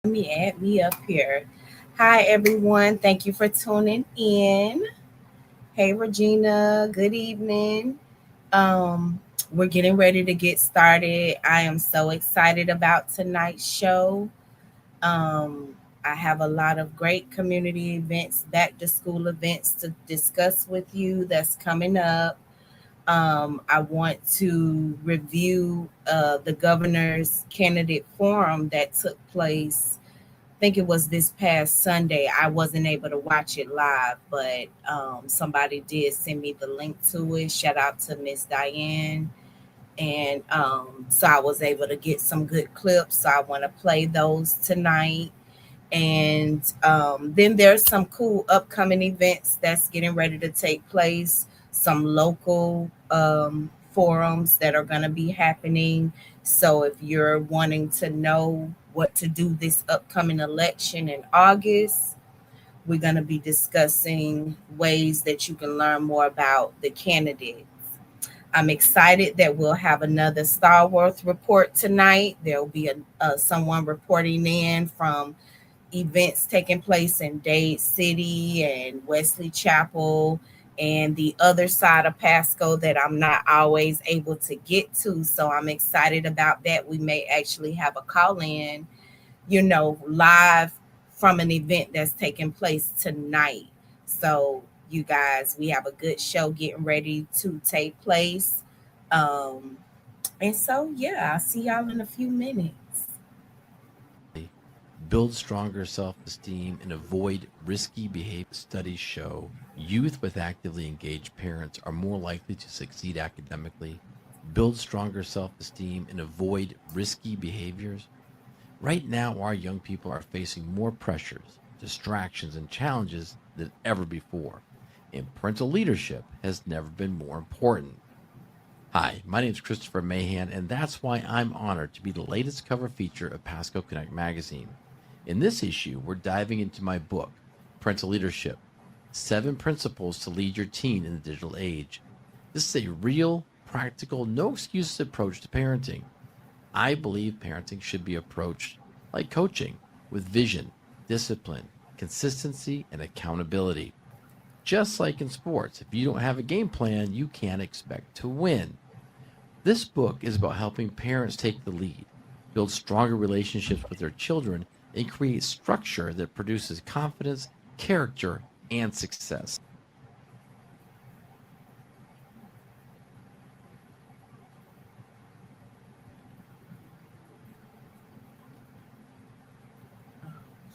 Add me up here. Hi, everyone. Thank you for tuning in. Hey, Regina. Good evening. Um, we're getting ready to get started. I am so excited about tonight's show. Um, I have a lot of great community events, back to school events to discuss with you that's coming up. I want to review the governor's candidate forum that took place. I think it was this past Sunday. I wasn't able to watch it live, but somebody did send me the link to it. Shout out to Miss Diane. And so I was able to get some good clips. So I want to play those tonight. And then there's some cool upcoming events that's getting ready to take place, some local forums that are going to be happening. So if you're wanting to know what to do this upcoming election in August, we're going to be discussing ways that you can learn more about the candidates. I'm excited that we'll have another Star Wars report tonight. There'll be someone reporting in from events taking place in Dade City and Wesley Chapel and the other side of Pasco that I'm not always able to get to. So I'm excited about that. We may actually have a call in, live from an event that's taking place tonight. So, you guys, we have a good show getting ready to take place. Um, and so, yeah, I'll see y'all in a few minutes. Build stronger self esteem, and avoid risky behavior. Studies show youth with actively engaged parents are more likely to succeed academically, build stronger self esteem, and avoid risky behaviors. Right now, our young people are facing more pressures, distractions, and challenges than ever before, and parental leadership has never been more important. Hi, my name is Christopher Mahan, and that's why I'm honored to be the latest cover feature of PascoConnect magazine. In this issue, we're diving into my book, Parental Leadership: 7 Principles to Lead Your Teen in the Digital Age. This is a real, practical, no excuses approach to parenting. I believe parenting should be approached like coaching, with vision, discipline, consistency, and accountability. Just like in sports, if you don't have a game plan, you can't expect to win. This book is about helping parents take the lead, build stronger relationships with their children, and create structure that produces confidence, character, and success.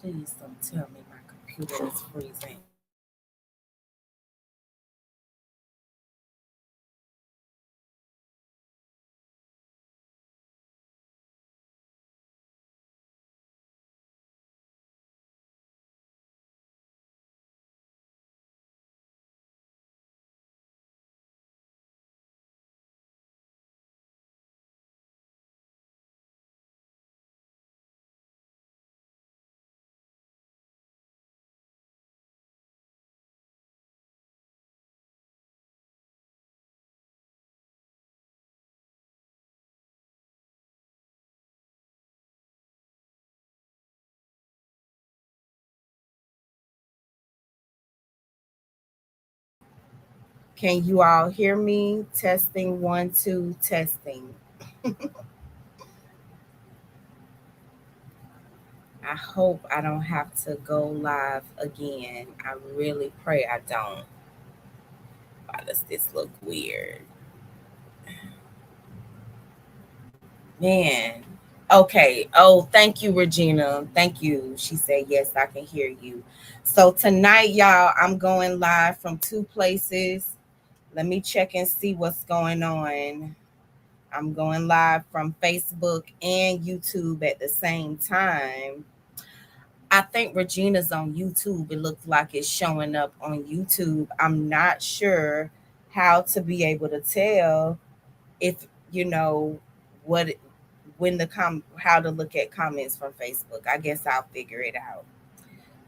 Please don't tell me my computer is freezing. Can you all hear me? Testing one, two, testing. I hope I don't have to go live again. I really pray I don't. Why does this look weird? Man. Okay. Oh, thank you, Regina. Thank you. She said, yes, I can hear you. So tonight, y'all, I'm going live from two places. Let me check and see what's going on. I'm going live from Facebook and YouTube at the same time. I think Regina's on YouTube. It looks like it's showing up on YouTube. I'm not sure how to be able to tell if you know what when the how to look at comments from Facebook. I guess I'll figure it out.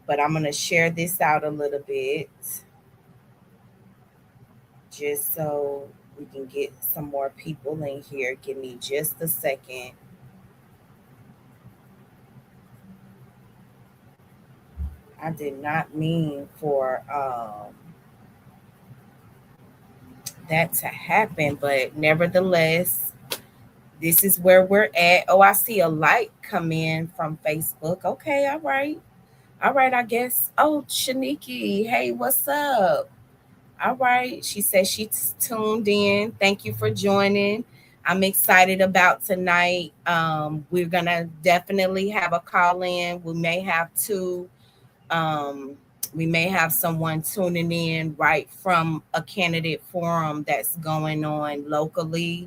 But I'm gonna share this out a little bit just so we can get some more people in here. Give me just a second. I did not mean for that to happen, but nevertheless, this is where we're at. Oh, I see a light come in from Facebook. Okay, all right. All right, I guess. Oh, Shaniki, hey, what's up? All right. She says she's tuned in. Thank you for joining. I'm excited about tonight. We're going to definitely have a call in. We may have two. Um, we may have someone tuning in right from a candidate forum that's going on locally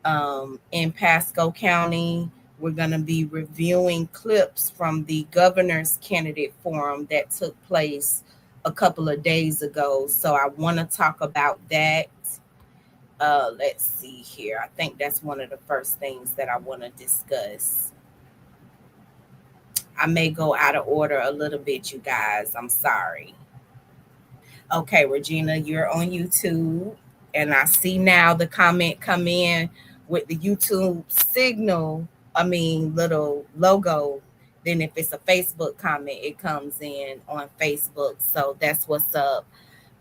in Pasco County. We're going to be reviewing clips from the governor's candidate forum that took place a couple of days ago. So I want to talk about that. Let's see here. I think that's one of the first things that I want to discuss. I may go out of order a little bit, you guys. I'm sorry. Okay, Regina, you're on YouTube, and I see now the comment come in with the YouTube signal. I mean, little logo. Then if it's a Facebook comment, it comes in on Facebook. So that's what's up.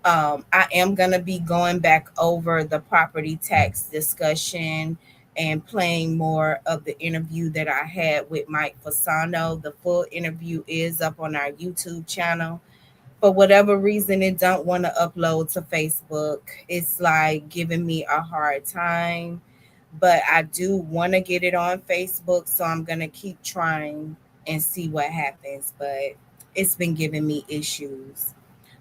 I am gonna be going back over the property tax discussion and playing more of the interview that I had with Mike Fasano. The full interview is up on our YouTube channel. For whatever reason, it don't want to upload to Facebook. It's like giving me a hard time, but I do want to get it on Facebook, so I'm gonna keep trying and see what happens. But it's been giving me issues.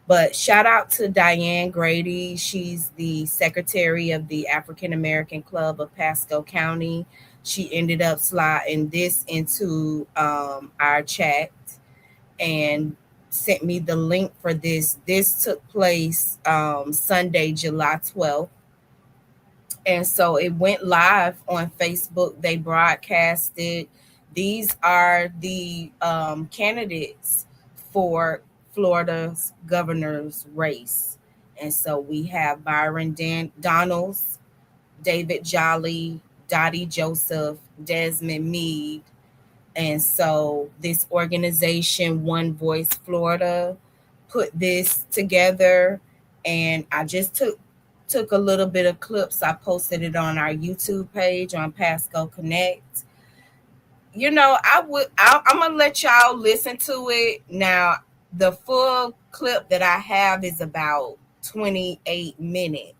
But shout out to Diane Grady. She's the secretary of the African American Club of Pasco County. She ended up sliding this into our chat and sent me the link for this. This took place Sunday, July 12th. And so it went live on Facebook. They broadcasted. These are the candidates for Florida's governor's race. And so we have Donalds, David Jolly, Dottie Joseph, Desmond Meade, and so this organization, One Voice Florida, put this together. And I just took a little bit of clips. I posted it on our YouTube page on PascoConnect. I'm gonna let y'all listen to it. Now, the full clip that I have is about 28 minutes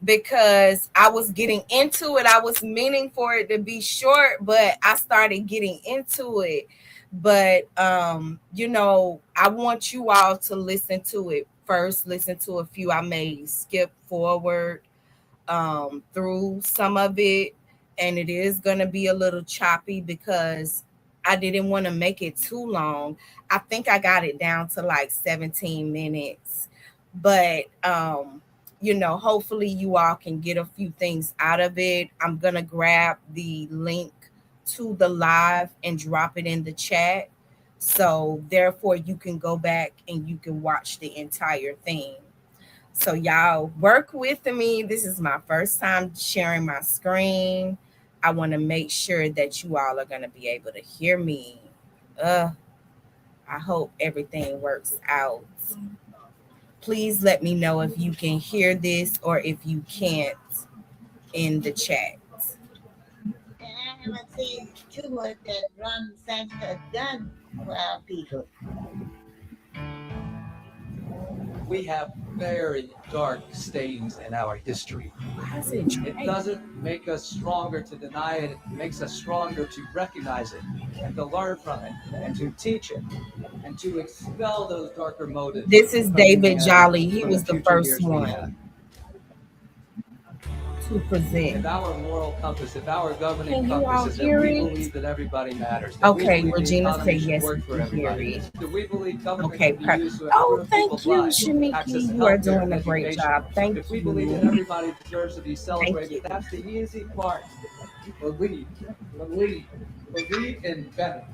because I was getting into it. I was meaning for it to be short, but I started getting into it. But I want you all to listen to it first. Listen to a few. I may skip forward through some of it, and it is gonna be a little choppy because I didn't want to make it too long. I think I got it down to like 17 minutes, but hopefully you all can get a few things out of it. I'm going to grab the link to the live and drop it in the chat. So therefore you can go back and you can watch the entire thing. So y'all work with me. This is my first time sharing my screen. I want to make sure that you all are going to be able to hear me. I hope everything works out. Please let me know if you can hear this or if you can't in the chat. And I haven't seen too much that Ron DeSantis has done for our people. We have very dark stains in our history. It doesn't make us stronger to deny it. It makes us stronger to recognize it and to learn from it and to teach it and to expel those darker motives. This is David Jolly. He was the first one to present. If our moral compass, if our governing compass is that we believe that everybody matters. Okay, Regina said yes, we can hear it. Do we believe government okay, can be used to oh, thank you, Shamiki. You are doing a great job. Thank you. If we believe that everybody deserves to be celebrated, that's the easy part. Believe in better.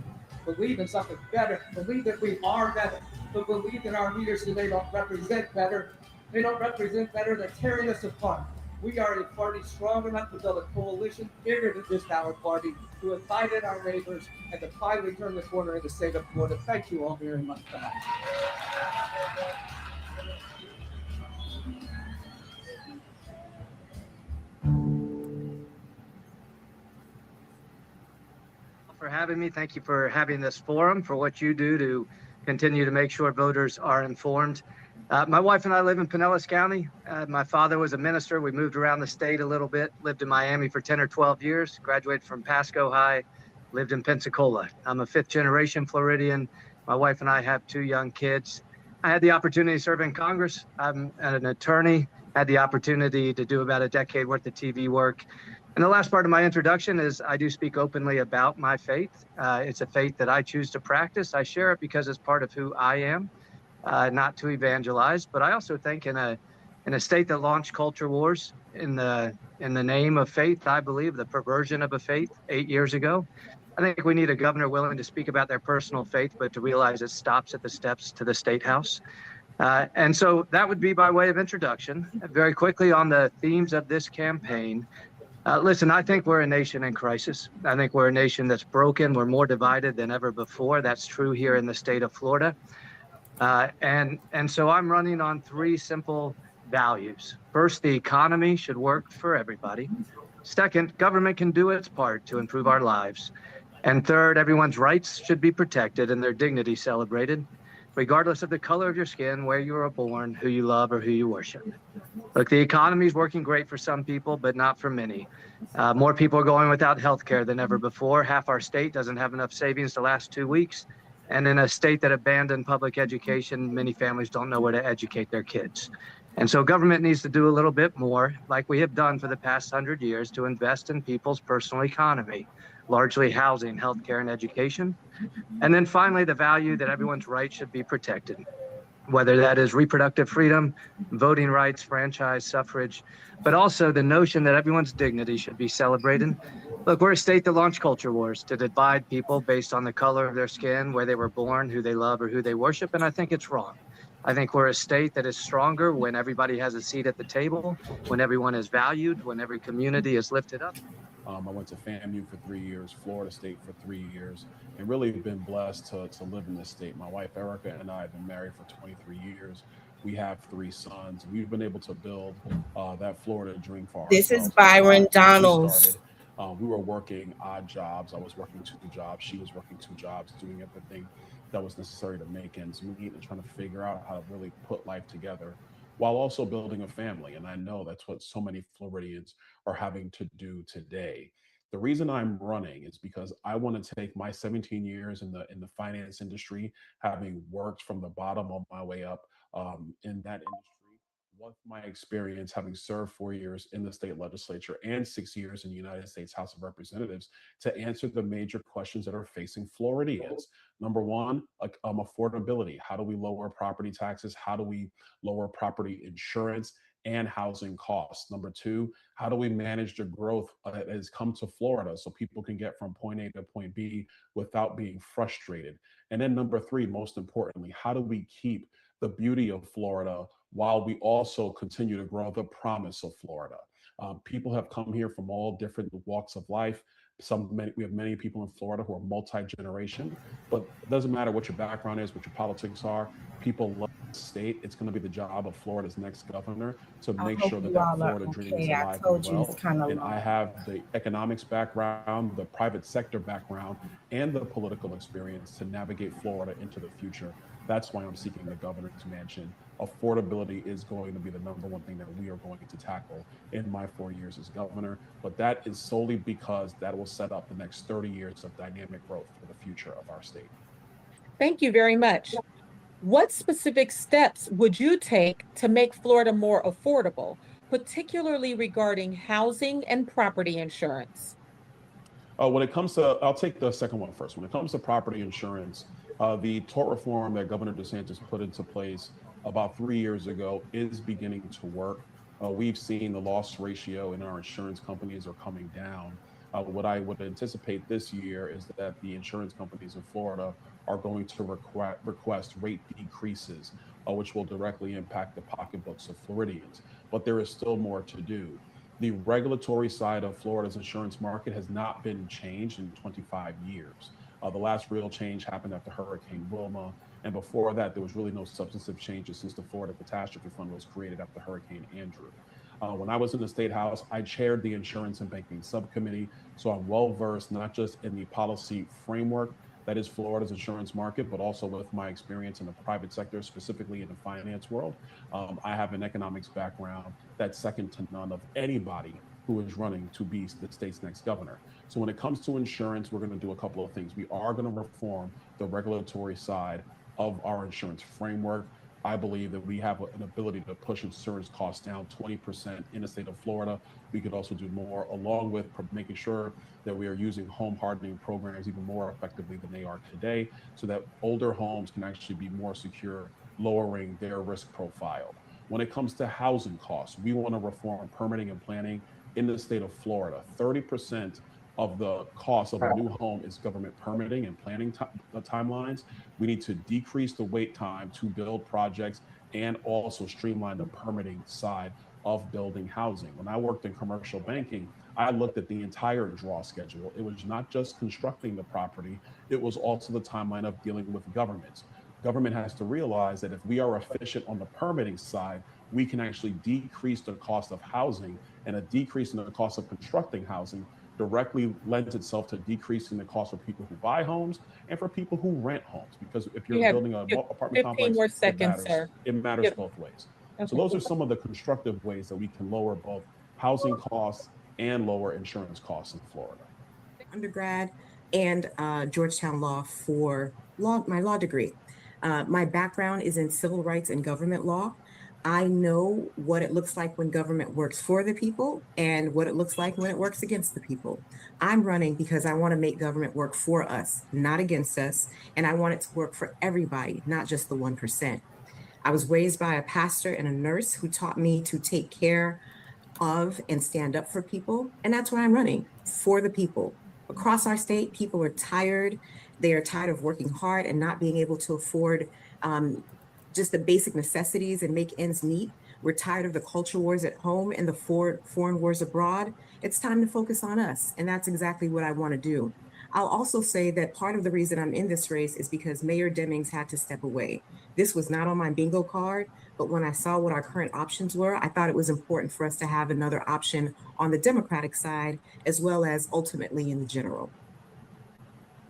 Believe in something better. Believe that we are better. But believe in our leaders who they don't represent better. They don't represent better. They're tearing us apart. We are a party strong enough to build a coalition bigger than just our party, to invite in our neighbors, and to finally turn the corner in the state of Florida. Thank you all very much tonight. For having me. Thank you for having this forum, for what you do to continue to make sure voters are informed. My wife and I live in Pinellas County. My father was a minister. We moved around the state a little bit, lived in Miami for 10 or 12 years, graduated from Pasco High, lived in Pensacola. I'm a fifth generation Floridian. My wife and I have two young kids. I had the opportunity to serve in Congress. I'm an attorney, had the opportunity to do about a decade worth of TV work. And the last part of my introduction is I do speak openly about my faith. It's a faith that I choose to practice. I share it because it's part of who I am, not to evangelize. But I also think in a state that launched culture wars in the name of faith, I believe the perversion of a faith 8 years ago. I think we need a governor willing to speak about their personal faith, but to realize it stops at the steps to the state house. And so that would be by way of introduction. Very quickly on the themes of this campaign. Listen, I think we're a nation in crisis. I think we're a nation that's broken. We're more divided than ever before. That's true here in the state of Florida. And so I'm running on three simple values. First, the economy should work for everybody. Second, government can do its part to improve our lives. And third, everyone's rights should be protected and their dignity celebrated, regardless of the color of your skin, where you were born, who you love, or who you worship. Look, the economy is working great for some people, but not for many. More people are going without health care than ever before. Half our state doesn't have enough savings to last 2 weeks. And in a state that abandoned public education, many families don't know where to educate their kids. And so government needs to do a little bit more, like we have done for the past 100 years, to invest in people's personal economy, largely housing, healthcare, and education. And then finally, the value that everyone's rights should be protected, whether that is reproductive freedom, voting rights, franchise, suffrage, but also the notion that everyone's dignity should be celebrated. Look, we're a state that launched culture wars to divide people based on the color of their skin, where they were born, who they love, or who they worship, and I think it's wrong. I think we're a state that is stronger when everybody has a seat at the table, when everyone is valued, when every community is lifted up. I went to FAMU for 3 years, Florida State for 3 years, and really been blessed to live in this state. My wife, Erica, and I have been married for 23 years. We have 3 sons. We've been able to build that Florida dream for ourselves. This is Byron Donalds. We were working odd jobs. I was working 2 jobs. She was working 2 jobs, doing everything that was necessary to make ends meet and trying to figure out how to really put life together while also building a family. And I know that's what so many Floridians are having to do today. The reason I'm running is because I want to take my 17 years in the finance industry, having worked from the bottom on my way up in that industry, with my experience having served 4 years in the state legislature and 6 years in the United States House of Representatives, to answer the major questions that are facing Floridians. Number one, affordability. How do we lower property taxes? How do we lower property insurance and housing costs? Number two, how do we manage the growth that has come to Florida so people can get from point A to point B without being frustrated? And then number three, most importantly, how do we keep the beauty of Florida while we also continue to grow the promise of Florida? People have come here from all different walks of life. We have many people in Florida who are multi-generation, but it doesn't matter what your background is, what your politics are. People love the state. It's going to be the job of Florida's next governor to make sure that Florida dream is alive and well. And I have the economics background, the private sector background, and the political experience to navigate Florida into the future. That's why I'm seeking the governor's mansion. Affordability is going to be the number one thing that we are going to tackle in my 4 years as governor. But that is solely because that will set up the next 30 years of dynamic growth for the future of our state. Thank you very much. What specific steps would you take to make Florida more affordable, particularly regarding housing and property insurance? When it comes to, I'll take the second one first. When it comes to property insurance, the tort reform that Governor DeSantis put into place about 3 years ago is beginning to work. We've seen the loss ratio in our insurance companies are coming down. What I would anticipate this year is that the insurance companies in Florida are going to request rate decreases, which will directly impact the pocketbooks of Floridians. But there is still more to do. The regulatory side of Florida's insurance market has not been changed in 25 years. The last real change happened after Hurricane Wilma. And before that, there was really no substantive changes since the Florida Catastrophe Fund was created after Hurricane Andrew. When I was in the State House, I chaired the Insurance and Banking Subcommittee. So I'm well versed not just in the policy framework that is Florida's insurance market, but also with my experience in the private sector, specifically in the finance world. I have an economics background that's second to none of anybody who is running to be the state's next governor. So when it comes to insurance, we're going to do a couple of things. We are going to reform the regulatory side of our insurance framework. I believe that we have an ability to push insurance costs down 20% in the state of Florida. We could also do more, along with making sure that we are using home hardening programs even more effectively than they are today, so that older homes can actually be more secure, lowering their risk profile. When it comes to housing costs, we want to reform permitting and planning in the state of Florida. 30% of the cost of a new home is government permitting and planning timelines. We need to decrease the wait time to build projects and also streamline the permitting side of building housing. When I worked in commercial banking, I looked at the entire draw schedule. It was not just constructing the property, it was also the timeline of dealing with governments. Government has to realize that if we are efficient on the permitting side, we can actually decrease the cost of housing, and a decrease in the cost of constructing housing directly lends itself to decreasing the cost for people who buy homes and for people who rent homes. Because if you're building an apartment 15 complex, more seconds, it matters both ways. Okay. So those are some of the constructive ways that we can lower both housing costs and lower insurance costs in Florida. Undergrad and Georgetown Law for my law degree. My background is in civil rights and government law. I know what it looks like when government works for the people and what it looks like when it works against the people. I'm running because I want to make government work for us, not against us. And I want it to work for everybody, not just the 1%. I was raised by a pastor and a nurse who taught me to take care of and stand up for people. And that's why I'm running, for the people. Across our state, people are tired. They are tired of working hard and not being able to afford just the basic necessities and make ends meet. We're tired of the culture wars at home and the foreign wars abroad. It's time to focus on us. And that's exactly what I want to do. I'll also say that part of the reason I'm in this race is because Mayor Demings had to step away. This was not on my bingo card, but when I saw what our current options were, I thought it was important for us to have another option on the Democratic side, as well as ultimately in the general.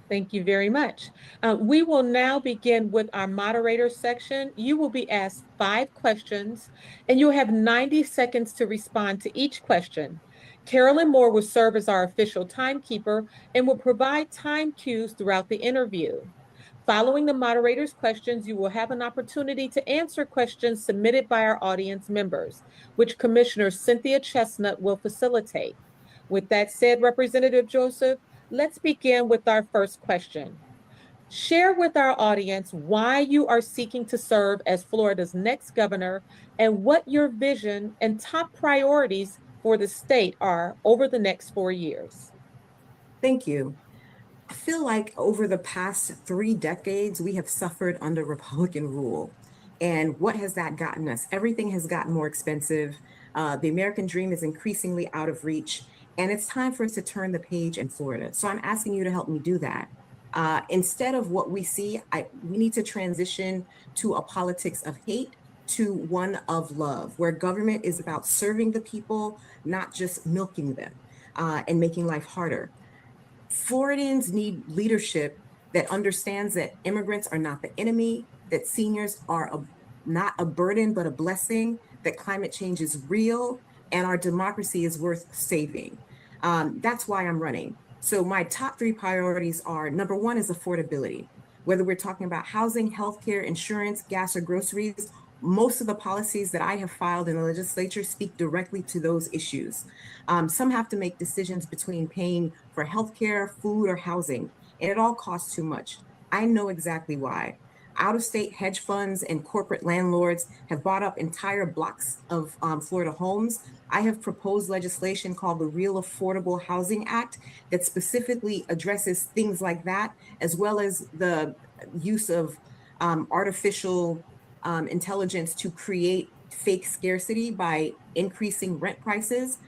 Thank you very much. We will now begin with our moderator section. You will be asked 5 questions and you'll have 90 seconds to respond to each question. Carolyn Moore will serve as our official timekeeper and will provide time cues throughout the interview. Following the moderator's questions, you will have an opportunity to answer questions submitted by our audience members, which Commissioner Cynthia Chestnut will facilitate. With that said, Representative Joseph, let's begin with our first question. Share with our audience why you are seeking to serve as Florida's next governor and what your vision and top priorities for the state are over the next 4 years. Thank you. I feel like over the past 3 decades, we have suffered under Republican rule. And what has that gotten us? Everything has gotten more expensive. The American dream is increasingly out of reach. And it's time for us to turn the page in Florida. So I'm asking you to help me do that. Instead of what we see, we need to transition to a politics of hate to one of love, where government is about serving the people, not just milking them and making life harder. Floridians need leadership that understands that immigrants are not the enemy, that seniors are not a burden, but a blessing, that climate change is real, and our democracy is worth saving. That's why I'm running. So my top 3 priorities are, number 1 is affordability. Whether we're talking about housing, healthcare, insurance, gas, or groceries, most of the policies that I have filed in the legislature speak directly to those issues. Some have to make decisions between paying for healthcare, food, or housing, and it all costs too much. I know exactly why. Out-of-state hedge funds and corporate landlords have bought up entire blocks of Florida homes. I have proposed legislation called the Real Affordable Housing Act that specifically addresses things like that, as well as the use of artificial intelligence to create fake scarcity by increasing rent prices.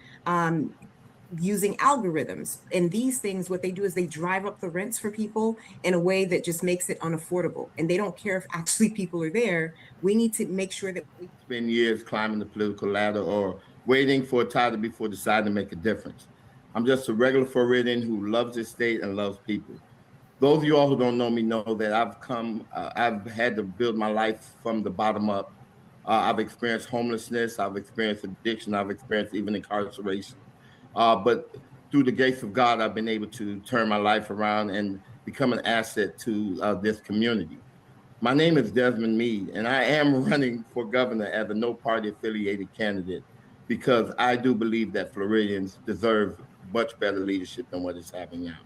Using algorithms. And these things, what they do is they drive up the rents for people in a way that just makes it unaffordable. And they don't care if actually people are there. We need to make sure that we spend years climbing the political ladder or waiting for a title before deciding to make a difference. I'm just a regular Floridian who loves this state and loves people. Those of you all who don't know me know that I've had to build my life from the bottom up. I've experienced homelessness, I've experienced addiction, I've experienced even incarceration. But through the grace of God, I've been able to turn my life around and become an asset to this community. My name is Desmond Meade, and I am running for governor as a no-party affiliated candidate because I do believe that Floridians deserve much better leadership than what is happening now.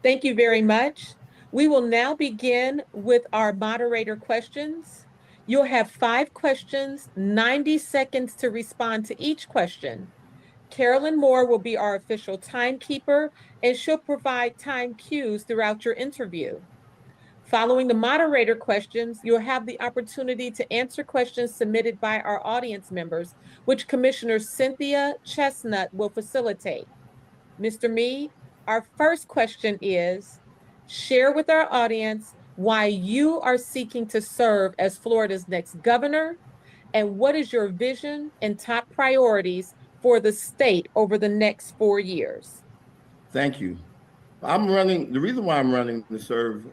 Thank you very much. We will now begin with our moderator questions. You'll have 5 questions, 90 seconds to respond to each question. Carolyn Moore will be our official timekeeper, and she'll provide time cues throughout your interview. Following the moderator questions, you'll have the opportunity to answer questions submitted by our audience members, which Commissioner Cynthia Chestnut will facilitate. Mr. Meade, our first question is, share with our audience why you are seeking to serve as Florida's next governor, and what is your vision and top priorities for the state over the next 4 years? Thank you. The reason why I'm running to serve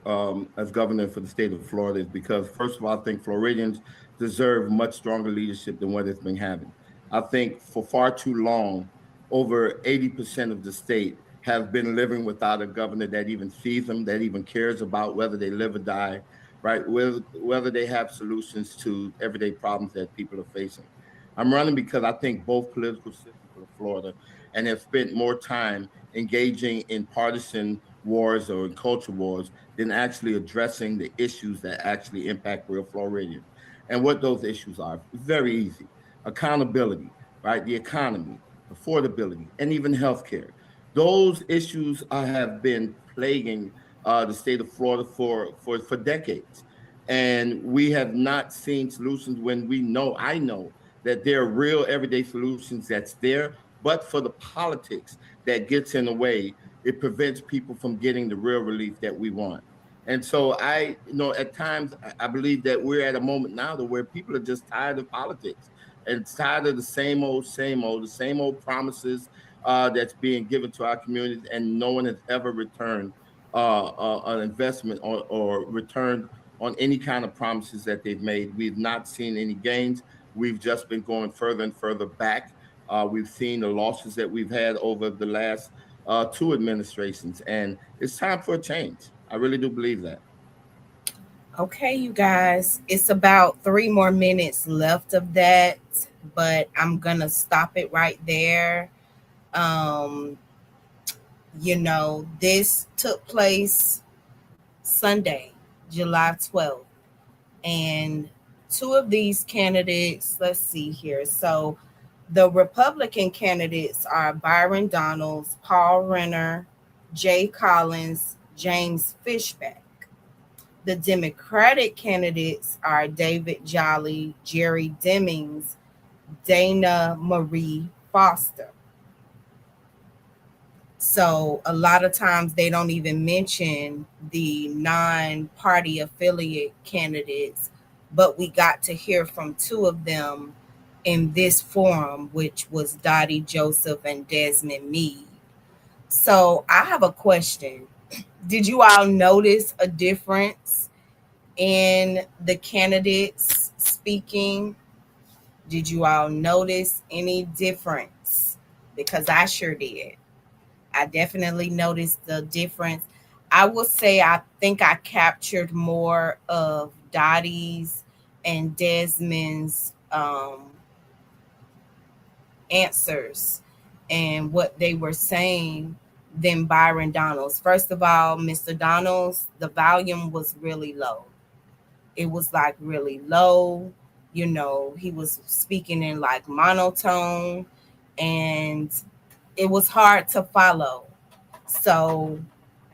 as governor for the state of Florida is because, first of all, I think Floridians deserve much stronger leadership than what it's been having. I think for far too long, over 80% of the state have been living without a governor that even sees them, that even cares about whether they live or die, right? Whether they have solutions to everyday problems that people are facing. I'm running because I think both political systems of Florida and have spent more time engaging in partisan wars or in culture wars than actually addressing the issues that actually impact real Floridians. And what those issues are, very easy. Accountability, right? The economy, affordability, and even healthcare. Those issues have been plaguing the state of Florida for decades. And we have not seen solutions when I know that there are real everyday solutions that's there, but for the politics that gets in the way, it prevents people from getting the real relief that we want. And so at times, I believe that we're at a moment now where people are just tired of politics and tired of the same old, the same old promises that's being given to our communities, and no one has ever returned an investment or returned on any kind of promises that they've made. We've not seen any gains. We've just been going further and further back. We've seen the losses that we've had over the last 2 administrations, and it's time for a change. I really do believe that. Okay, you guys, it's about 3 more minutes left of that, but I'm gonna stop it right there. This took place Sunday, July 12th, and 2 of these candidates, let's see here. So the Republican candidates are Byron Donalds, Paul Renner, Jay Collins, James Fishback. The Democratic candidates are David Jolly, Jerry Demings, Dana Marie Foster. So a lot of times they don't even mention the non-party affiliate candidates, but we got to hear from 2 of them in this forum, which was Dottie Joseph and Desmond Meade. So I have a question. Did you all notice a difference in the candidates speaking? Did you all notice any difference? Because I sure did. I definitely noticed the difference. I will say I think I captured more of Dottie's and Desmond's answers, and what they were saying than Byron Donalds. First of all, Mr. Donalds, the volume was really low. It was like really low. You know, he was speaking in like monotone, and it was hard to follow. So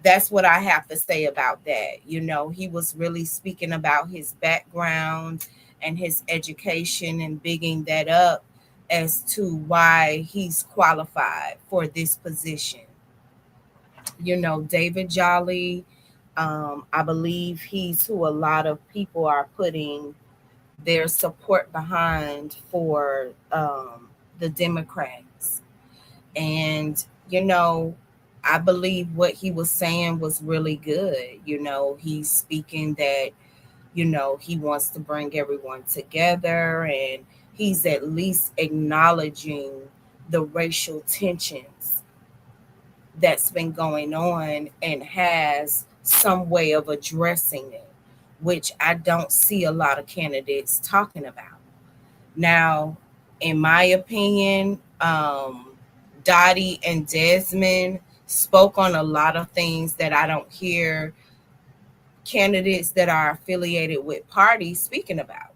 that's what I have to say about that. You know, he was really speaking about his background and his education and bigging that up as to why he's qualified for this position. You know, David Jolly, I believe he's who a lot of people are putting their support behind for the Democrats. And, you know, I believe what he was saying was really good. You know, he's speaking that, you know, he wants to bring everyone together, and he's at least acknowledging the racial tensions that's been going on and has some way of addressing it, which I don't see a lot of candidates talking about. Now, in my opinion, Dottie and Desmond spoke on a lot of things that I don't hear candidates that are affiliated with parties speaking about.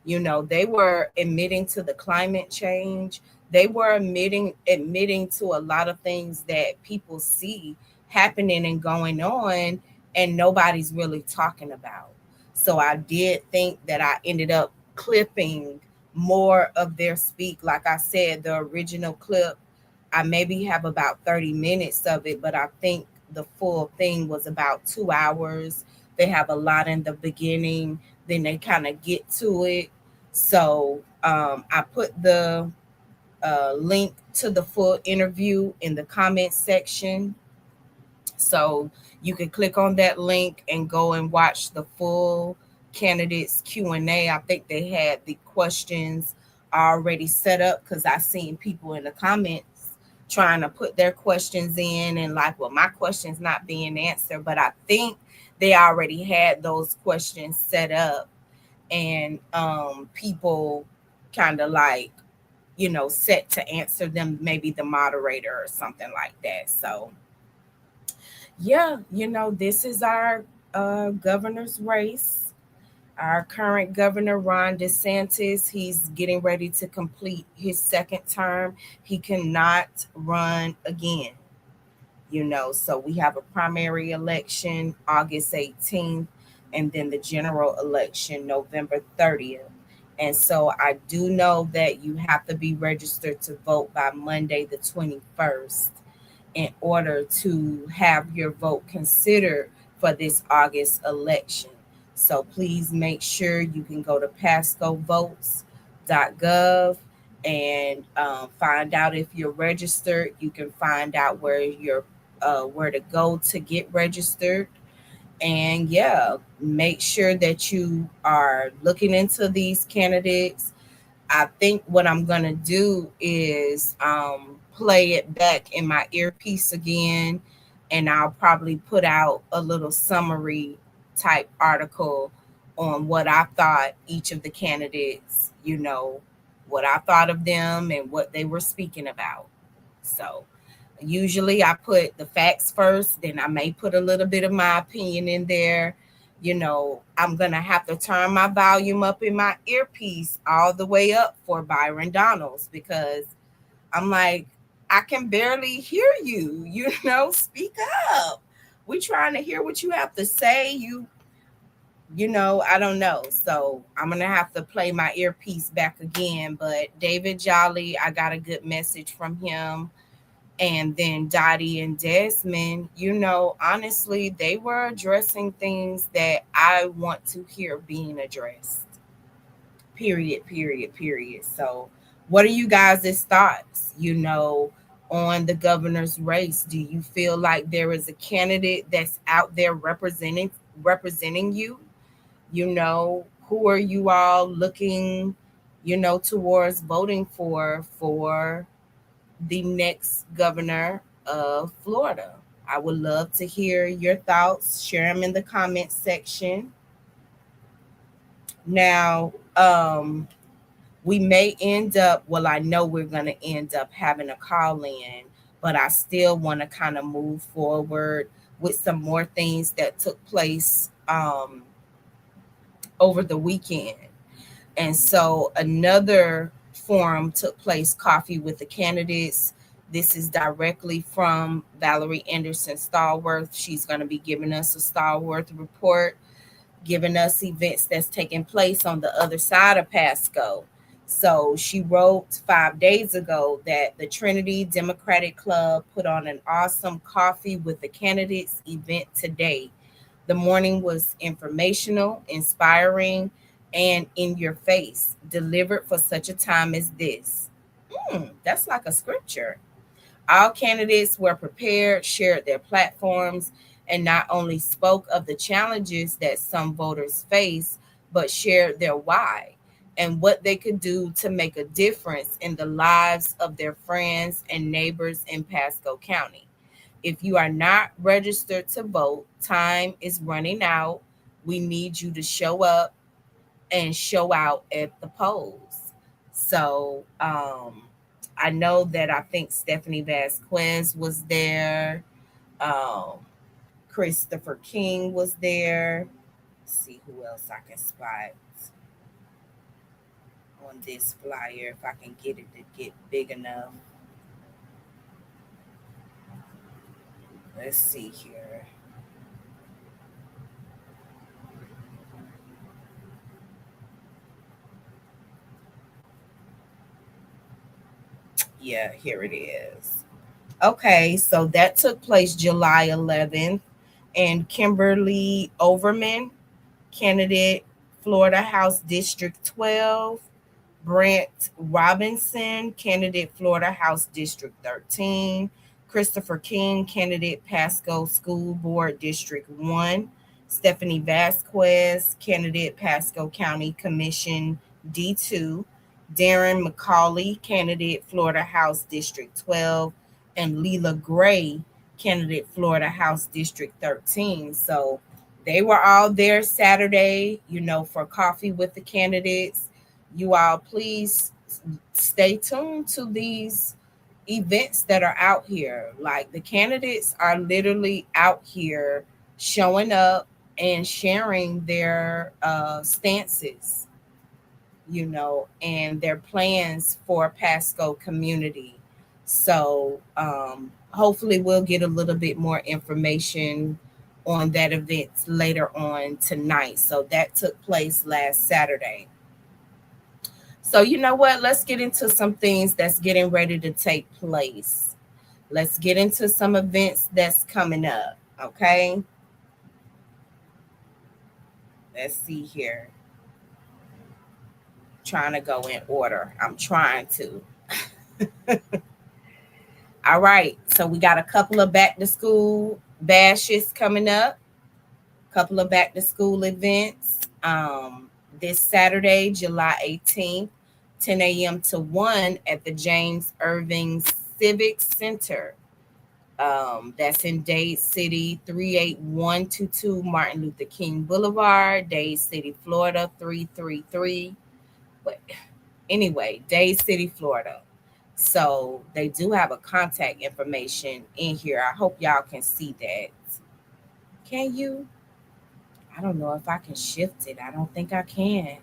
You know, they were admitting to the climate change. They were admitting to a lot of things that people see happening and going on, and nobody's really talking about. So I did think that I ended up clipping more of their speak. Like I said, the original clip, I maybe have about 30 minutes of it, but I think the full thing was about 2 hours. They have a lot in the beginning, then they kind of get to it. So I put the link to the full interview in the comments section. So you can click on that link and go and watch the full candidates Q&A. I think they had the questions already set up because I seen people in the comments trying to put their questions in and like, well, my question's not being answered, but I think they already had those questions set up, and people kind of like, you know, set to answer them, maybe the moderator or something like that. So yeah, you know, this is our governor's race. Our current governor, Ron DeSantis, he's getting ready to complete his second term. He cannot run again, you know. So we have a primary election August 18th, and then the general election November 30th. And so I do know that you have to be registered to vote by Monday, the 21st, in order to have your vote considered for this August election. So please make sure you can go to pascovotes.gov and find out if you're registered. You can find out where to go to get registered. And yeah, make sure that you are looking into these candidates. I think what I'm gonna do is play it back in my earpiece again, and I'll probably put out a little summary type article on what I thought each of the candidates, you know, what I thought of them and what they were speaking about. So usually I put the facts first, then I may put a little bit of my opinion in there. You know, I'm going to have to turn my volume up in my earpiece all the way up for Byron Donalds because I'm like, I can barely hear you, you know, speak up. We're trying to hear what you have to say. You know, I don't know. So I'm going to have to play my earpiece back again. But David Jolly, I got a good message from him. And then Dottie and Desmond, you know, honestly, they were addressing things that I want to hear being addressed. Period, period, period. So, what are you guys' thoughts, you know, on the governor's race? Do you feel like there is a candidate that's out there representing you? You know, who are you all looking, you know, towards voting for the next governor of Florida? I would love to hear your thoughts. Share them in the comments section. Now, we may end up, well, I know we're going to end up having a call in but I still want to kind of move forward with some more things that took place over the weekend. And so another forum took place, Coffee with the Candidates. This is directly from Valerie Anderson Stallworth. She's going to be giving us a Stallworth report, giving us events that's taking place on the other side of Pasco. So she wrote 5 days ago that the Trinity Democratic Club put on an awesome Coffee with the Candidates event today. The morning was informational, inspiring, and in your face, delivered for such a time as this. That's like a scripture. All candidates were prepared, shared their platforms, and not only spoke of the challenges that some voters face, but shared their why and what they could do to make a difference in the lives of their friends and neighbors in Pasco County. If you are not registered to vote, time is running out. We need you to show up and show out at the polls. So I know that I think Stephanie Vasquez was there. Um, Christopher King was there. Let's see who else I can spot on this flyer if I can get it to get big enough. Let's see here. Yeah, here it is. Okay, so that took place July 11th, and Kimberly Overman, candidate, Florida House District 12, Brent Robinson, candidate, Florida House District 13, Christopher King, candidate, Pasco School Board District 1, Stephanie Vasquez, candidate, Pasco County Commission D2, Darren McCauley, candidate, Florida House District 12, and Leela Gray, candidate, Florida House District 13. So they were all there Saturday, for Coffee with the Candidates. You all please stay tuned to these events that are out here. Like, the candidates are literally out here showing up and sharing their stances, and their plans for Pasco community. So hopefully we'll get a little bit more information on that event later on tonight. So that took place last Saturday. So you know what? Let's get into some things that's getting ready to take place. Let's get into some events that's coming up, okay? Let's see here. Trying to go in order. I'm trying to. All right. So we got a couple of back to school bashes coming up. Couple of back to school events. This Saturday, July 18th, 10 a.m. to 1 at the James Irving Civic Center. That's in Dade City, 38122 Martin Luther King Boulevard, Dade City, Florida, 333. But anyway, Dade City, Florida. So they do have a contact information in here. I hope y'all can see that. Can you? I don't know if I can shift it. I don't think I can.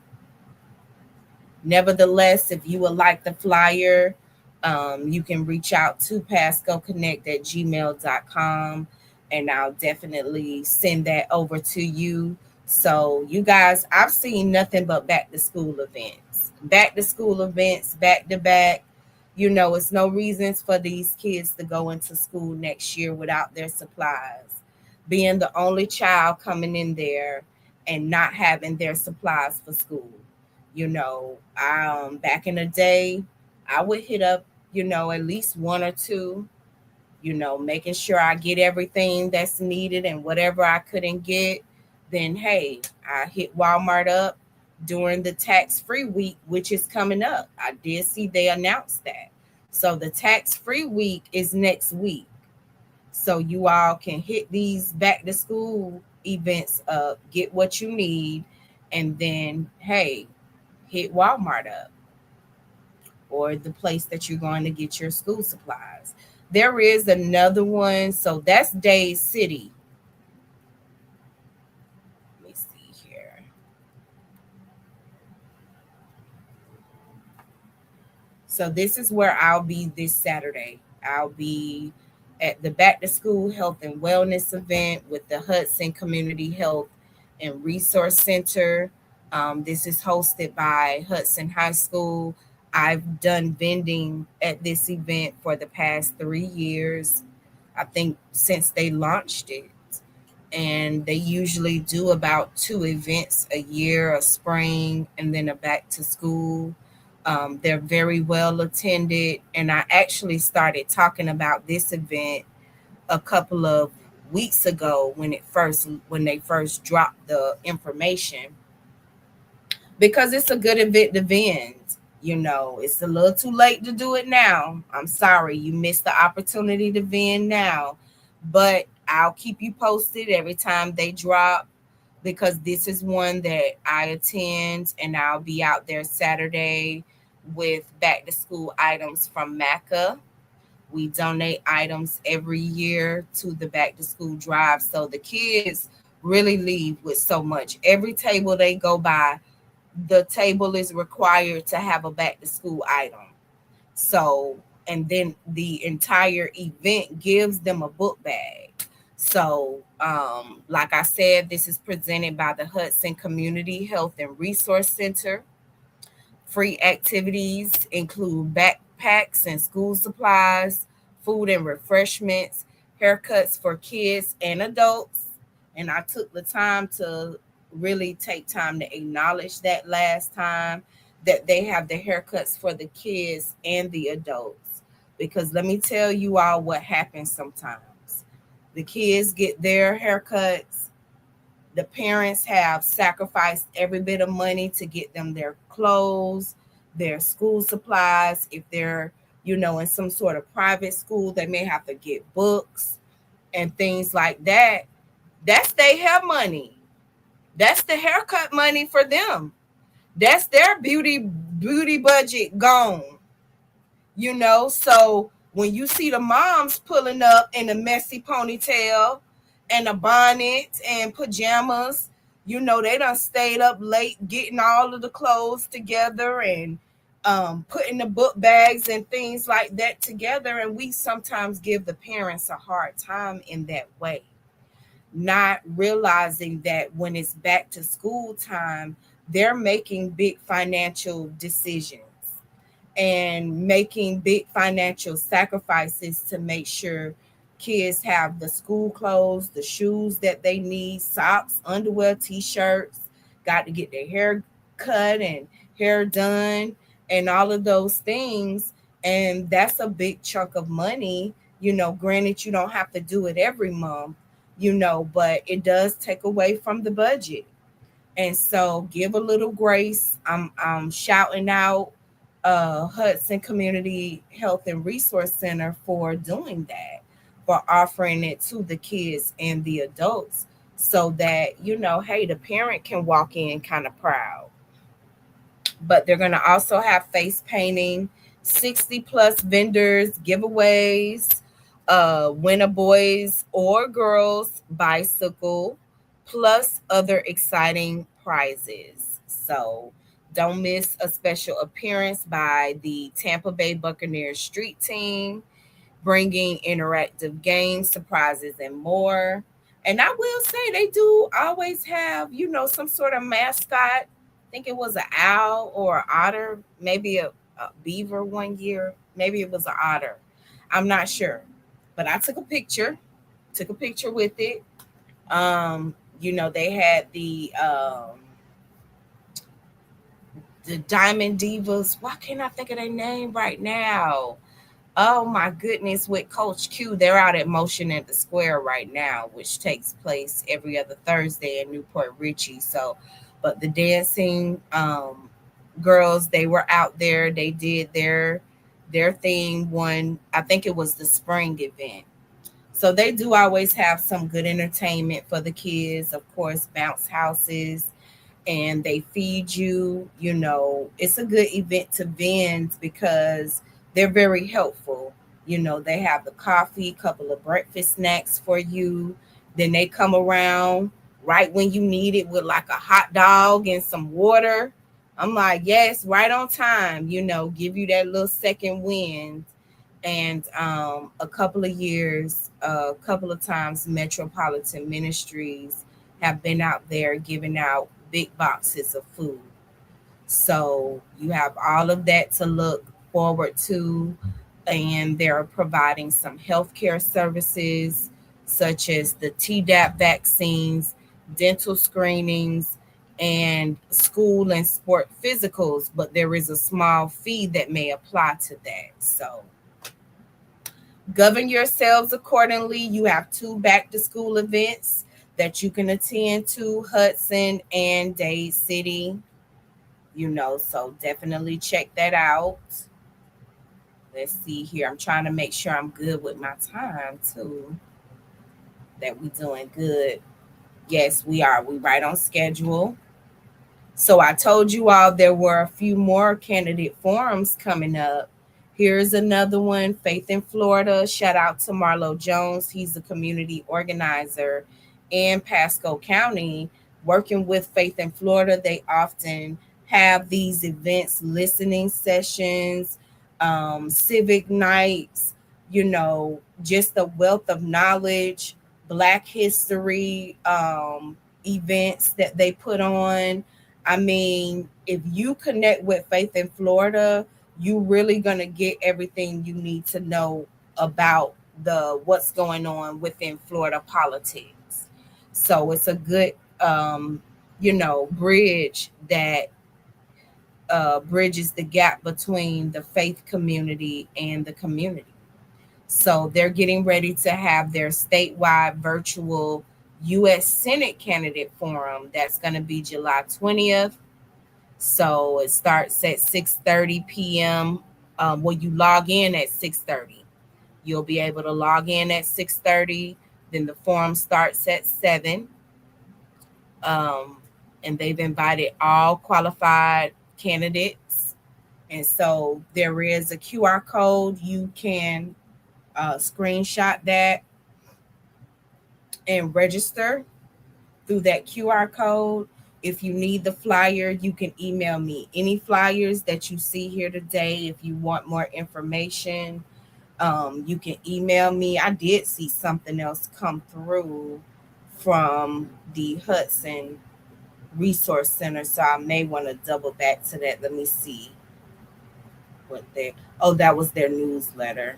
Nevertheless, if you would like the flyer, you can reach out to PascoConnect@gmail.com, and I'll definitely send that over to you. So you guys, I've seen nothing but back to school events. Back to school events, back to back. It's no reasons for these kids to go into school next year without their supplies. Being the only child coming in there and not having their supplies for school. Back in the day, I would hit up, at least one or two, making sure I get everything that's needed, and whatever I couldn't get, then hey, I hit Walmart up during the tax-free week, which is coming up. I did see they announced that. So the tax-free week is next week. So you all can hit these back to school events up, get what you need, and then hey, hit Walmart up or the place that you're going to get your school supplies. There is another one. So that's Days City. Let me see here. So this is where I'll be this Saturday. I'll be at the Back to School Health and Wellness event with the Hudson Community Health and Resource Center. This is hosted by Hudson High School. I've done vending at this event for the past 3 years. I think since they launched it. And they usually do about 2 events a year, a spring and then a back to school. They're very well attended. And I actually started talking about this event a couple of weeks ago when they first dropped the information, because it's a good event to vend. It's a little too late to do it now. I'm sorry, you missed the opportunity to vend now, but I'll keep you posted every time they drop, because this is one that I attend, and I'll be out there Saturday with back to school items from MACA. We donate items every year to the back to school drive. So the kids really leave with so much. Every table they go by, the table is required to have a back to school item. So, and then the entire event gives them a book bag. So, like I said, this is presented by the Hudson Community Health and Resource Center. Free activities include backpacks and school supplies, food and refreshments, haircuts for kids and adults. And I took the time to really take time to acknowledge that last time, that they have the haircuts for the kids and the adults. Because let me tell you all what happens sometimes. The kids get their haircuts. The parents have sacrificed every bit of money to get them their clothes, their school supplies. If they're, in some sort of private school, they may have to get books and things like that. That's their hair money. That's the haircut money for them. That's their beauty budget gone. So when you see the moms pulling up in a messy ponytail and a bonnet and pajamas, they done stayed up late getting all of the clothes together and putting the book bags and things like that together. And we sometimes give the parents a hard time in that way, not realizing that when it's back to school time, they're making big financial decisions and making big financial sacrifices to make sure kids have the school clothes, the shoes that they need, socks, underwear, t-shirts, got to get their hair cut and hair done and all of those things. And that's a big chunk of money. Granted, you don't have to do it every month, but it does take away from the budget. And so give a little grace. I'm shouting out Hudson Community Health and Resource Center for doing that, for offering it to the kids and the adults, so that, hey, the parent can walk in kind of proud. But they're going to also have face painting, 60 plus vendors, giveaways, win a boys or girls bicycle, plus other exciting prizes. So don't miss a special appearance by the Tampa Bay Buccaneers street team, bringing interactive games, surprises, and more. And I will say they do always have, some sort of mascot. I think it was an owl or an otter, maybe a beaver one year. Maybe it was an otter. I'm not sure. But I took a picture with it. They had the Diamond Divas. Why can't I think of their name right now? Oh my goodness, with Coach Q, they're out at Motion at the Square right now, which takes place every other Thursday in Newport Richey. So, but the dancing girls, they were out there. They did their thing one, I think it was the spring event. So they do always have some good entertainment for the kids, of course, bounce houses, and they feed you. It's a good event to vend because they're very helpful. They have the coffee, couple of breakfast snacks for you. Then they come around right when you need it with like a hot dog and some water. I'm like, yes, right on time, give you that little second wind. And a couple of years, a couple of times, Metropolitan Ministries have been out there giving out big boxes of food. So you have all of that to look forward to. And they're providing some healthcare services such as the Tdap vaccines, dental screenings, and school and sport physicals. But there is a small fee that may apply to that. So govern yourselves accordingly. You have 2 back to school events that you can attend to, Hudson and Dade City. So definitely check that out. Let's see here. I'm trying to make sure I'm good with my time too. That we're doing good. Yes, we are. We right on schedule. So I told you all there were a few more candidate forums coming up. Here's another one, Faith in Florida. Shout out to Marlo Jones. He's a community organizer in Pasco County. Working with Faith in Florida, they often have these events, listening sessions, civic nights, just a wealth of knowledge, Black history events that they put on. I mean, if you connect with Faith in Florida, you really gonna get everything you need to know about what's going on within Florida politics. So it's a good bridge that bridges the gap between the faith community and the community. So they're getting ready to have their statewide virtual U.S. Senate candidate forum. That's going to be July 20th. So it starts at 6:30 p.m. You log in at 6:30. You'll be able to log in at 6:30. Then the forum starts at 7. And they've invited all qualified candidates. And so there is a QR code. You can screenshot that and register through that QR code. If you need the flyer, you can email me any flyers that you see here today. If you want more information, you can email me. I did see something else come through from the Hudson Resource Center, so I may want to double back to that. Let me see what that was their newsletter.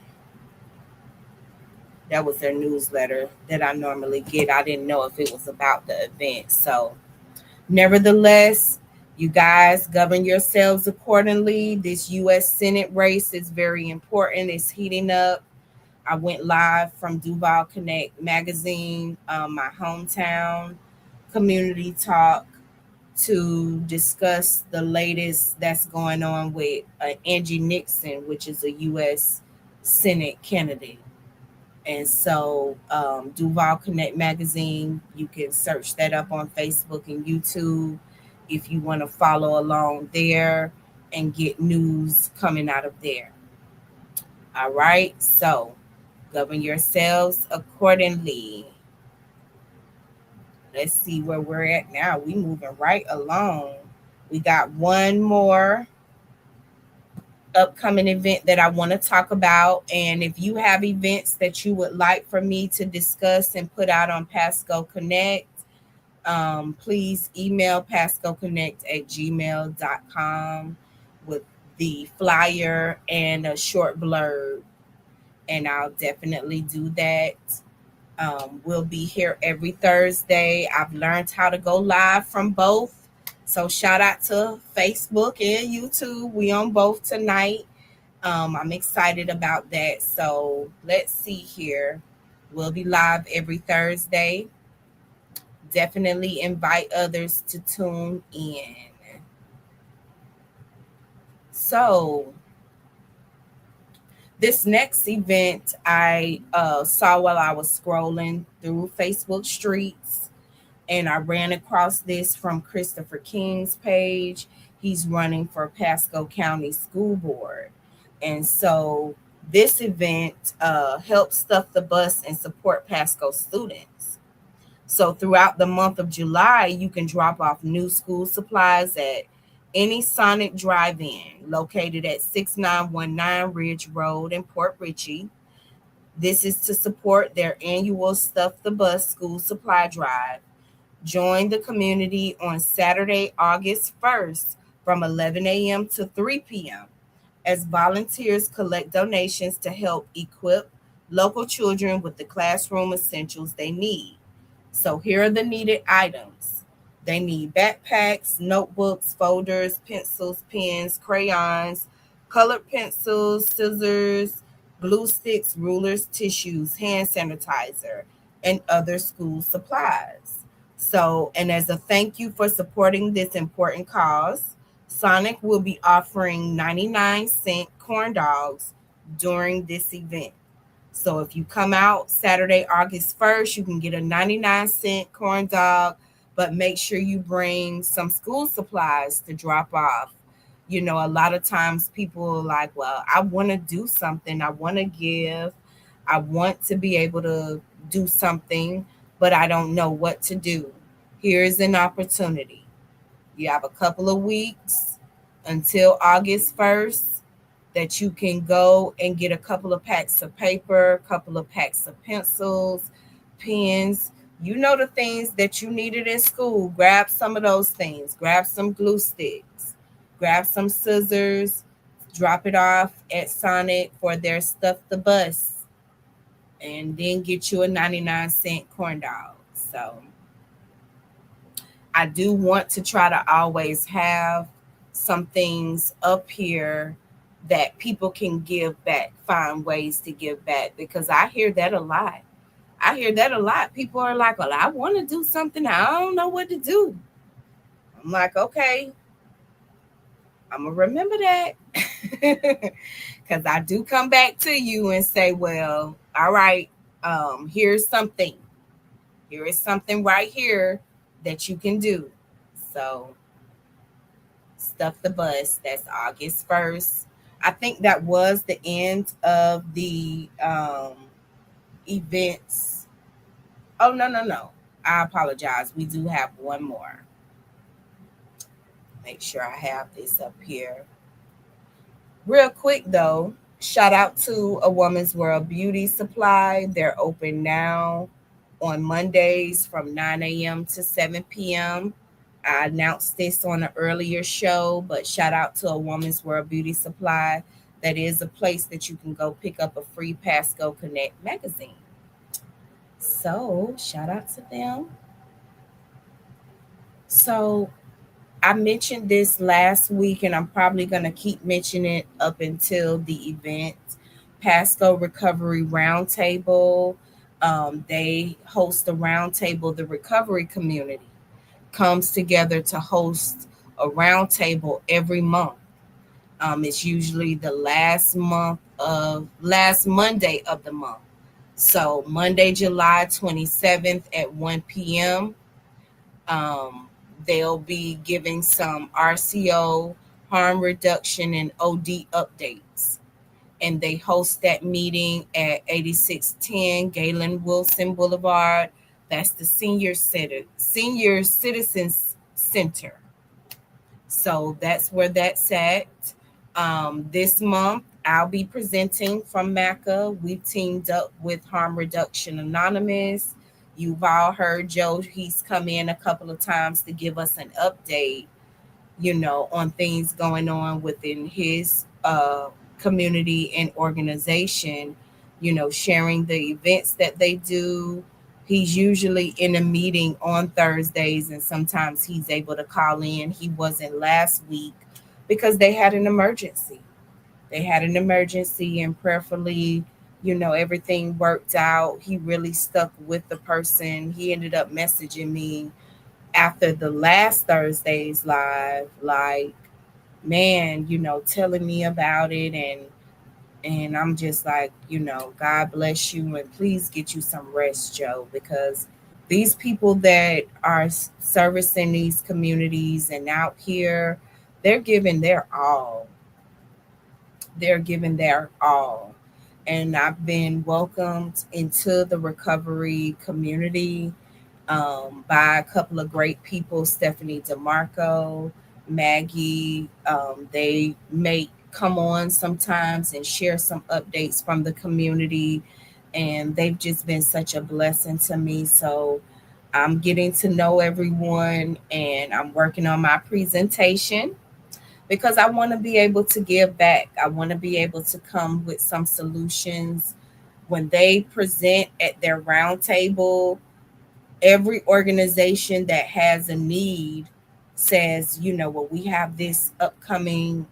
That was their newsletter that I normally get. I didn't know if it was about the event. So nevertheless, you guys govern yourselves accordingly. This U.S. Senate race is very important. It's heating up. I went live from Duval Connect magazine, my hometown community talk, to discuss the latest that's going on with Angie Nixon, which is a U.S. Senate candidate. And so Duval Connect magazine, you can search that up on Facebook and YouTube if you want to follow along there and get news coming out of there. All right, so govern yourselves accordingly. Let's see where we're at now. We moving right along. We got one more upcoming event that I want to talk about. And if you have events that you would like for me to discuss and put out on PascoConnect, please email PascoConnect@gmail.com with the flyer and a short blurb. And I'll definitely do that. We'll be here every Thursday. I've learned how to go live from both. So shout out to Facebook and YouTube. We on both tonight. I'm excited about that. So let's see here. We'll be live every Thursday. Definitely invite others to tune in. So this next event I saw while I was scrolling through Facebook streets, and I ran across this from Christopher King's page. He's running for Pasco County School Board. And so This event helps stuff the bus and support Pasco students. So throughout the month of July, you can drop off new school supplies at any Sonic Drive-In located at 6919 Ridge Road in Port Richey. This is to support their annual Stuff the Bus school supply drive. Join the community on Saturday, August 1st from 11 a.m. to 3 p.m. as volunteers collect donations to help equip local children with the classroom essentials they need. So here are the needed items. They need backpacks, notebooks, folders, pencils, pens, crayons, colored pencils, scissors, glue sticks, rulers, tissues, hand sanitizer, and other school supplies. So, and as a thank you for supporting this important cause, Sonic will be offering 99-cent corn dogs during this event. So if you come out Saturday, August 1st, you can get a 99-cent corn dog, but make sure you bring some school supplies to drop off. You know, a lot of times people are like, well, I want to do something. I want to give. I want to be able to do something, but I don't know what to do. Here's an opportunity. You have a couple of weeks until August 1st that you can go and get a couple of packs of paper, a couple of packs of pencils, pens. You know the things that you needed in school. Grab some of those things. Grab some glue sticks. Grab some scissors. Drop it off at Sonic for their Stuff the Bus. And then get you a 99-cent corn dog. So I do want to try to always have some things up here that people can give back, find ways to give back, because I hear that a lot. I hear that a lot. People are like, well, I want to do something. I don't know what to do. I'm like, okay, I'm going to remember that. Because I do come back to you and say, well, all right, here's something. Here is something right here that you can do. So Stuff the Bus, that's August 1st. I think that was the end of the events. Oh, no. I apologize. We do have one more. Make sure I have this up here. Real quick, though, shout out to A Woman's World Beauty Supply. They're open now on Mondays from 9 a.m. to 7 p.m. I announced this on an earlier show, but shout out to A Woman's World Beauty Supply. That is a place that you can go pick up a free PascoConnect magazine. So shout out to them. So I mentioned this last week, and I'm probably going to keep mentioning it up until the event. Pasco Recovery Roundtable. They host a roundtable, the recovery community comes together to host a roundtable every month. It's usually the last Monday of the month. So Monday, July 27th at 1 p.m. They'll be giving some RCO, harm reduction, and OD updates. And they host that meeting at 8610 Galen Wilson Boulevard. That's the Senior Citizens Center. So that's where that's at. This month, I'll be presenting from MACA. We've teamed up with Harm Reduction Anonymous. You've all heard Joe. He's come in a couple of times to give us an update, on things going on within his community and organization, sharing the events that they do. He's usually in a meeting on Thursdays, and sometimes he's able to call in. He wasn't last week because they had an emergency. And prayerfully, everything worked out. He really stuck with the person. He ended up messaging me after the last Thursday's live, like, man, telling me about it. And I'm just like, God bless you, and please get you some rest, Joe, because these people that are servicing these communities and out here, they're giving their all. and I've been welcomed into the recovery community by a couple of great people, Stephanie DeMarco, Maggie. They may come on sometimes and share some updates from the community, and they've just been such a blessing to me. So I'm getting to know everyone, and I'm working on my presentation because I want to be able to give back. I want to be able to come with some solutions when they present at their roundtable. Every organization that has a need says, well, we have this upcoming,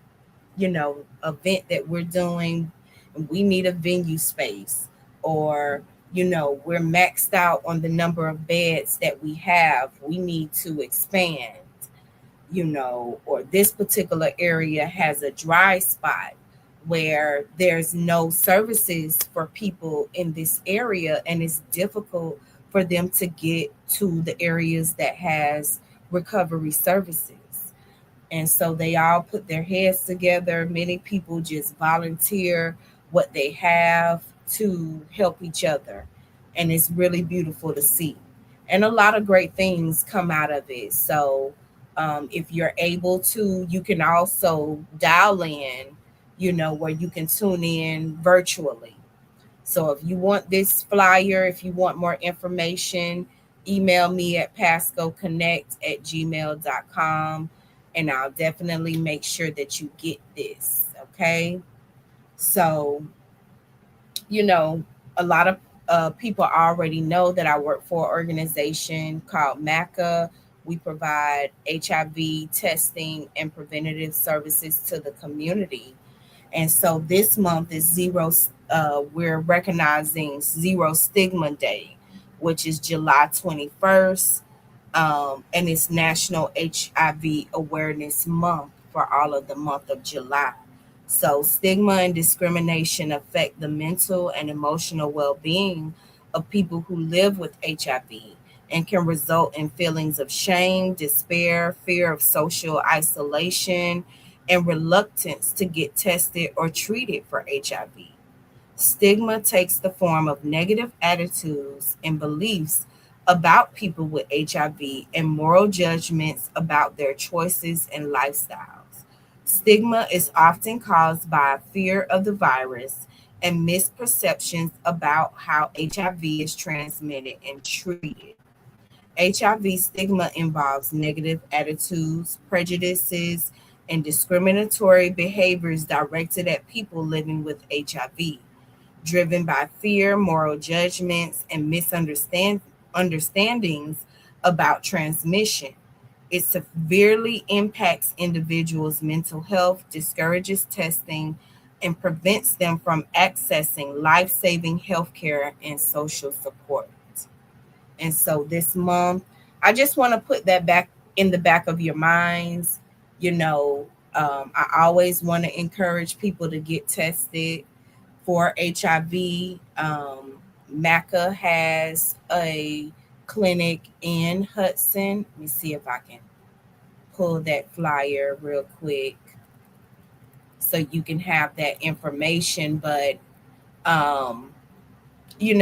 event that we're doing, and we need a venue space, or, we're maxed out on the number of beds that we have. We need to expand, or this particular area has a dry spot where there's no services for people in this area, and it's difficult for them to get to the areas that has recovery services. And so they all put their heads together. Many people just volunteer what they have to help each other, and it's really beautiful to see, and a lot of great things come out of it. So if you're able to, you can also dial in, where you can tune in virtually. So if you want this flyer, if you want more information, email me at PascoConnect@gmail.com, and I'll definitely make sure that you get this. Okay. So, you know, a lot of people already know that I work for an organization called MACA. We provide HIV testing and preventative services to the community. And so this month is we're recognizing Zero Stigma Day, which is July 21st. And it's National HIV Awareness Month for all of the month of July. So, stigma and discrimination affect the mental and emotional well being of people who live with HIV and can result in feelings of shame, despair, fear of social isolation, and reluctance to get tested or treated for HIV. Stigma takes the form of negative attitudes and beliefs about people with HIV and moral judgments about their choices and lifestyles. Stigma is often caused by fear of the virus and misperceptions about how HIV is transmitted and treated. HIV stigma involves negative attitudes, prejudices, and discriminatory behaviors directed at people living with HIV, driven by fear, moral judgments, and understandings about transmission. It severely impacts individuals' mental health, discourages testing, and prevents them from accessing life saving healthcare and social support. And so this month, I just want to put that back in the back of your minds. I always want to encourage people to get tested for HIV. MACA has a clinic in Hudson. Let me see if I can pull that flyer real quick so you can have that information. But,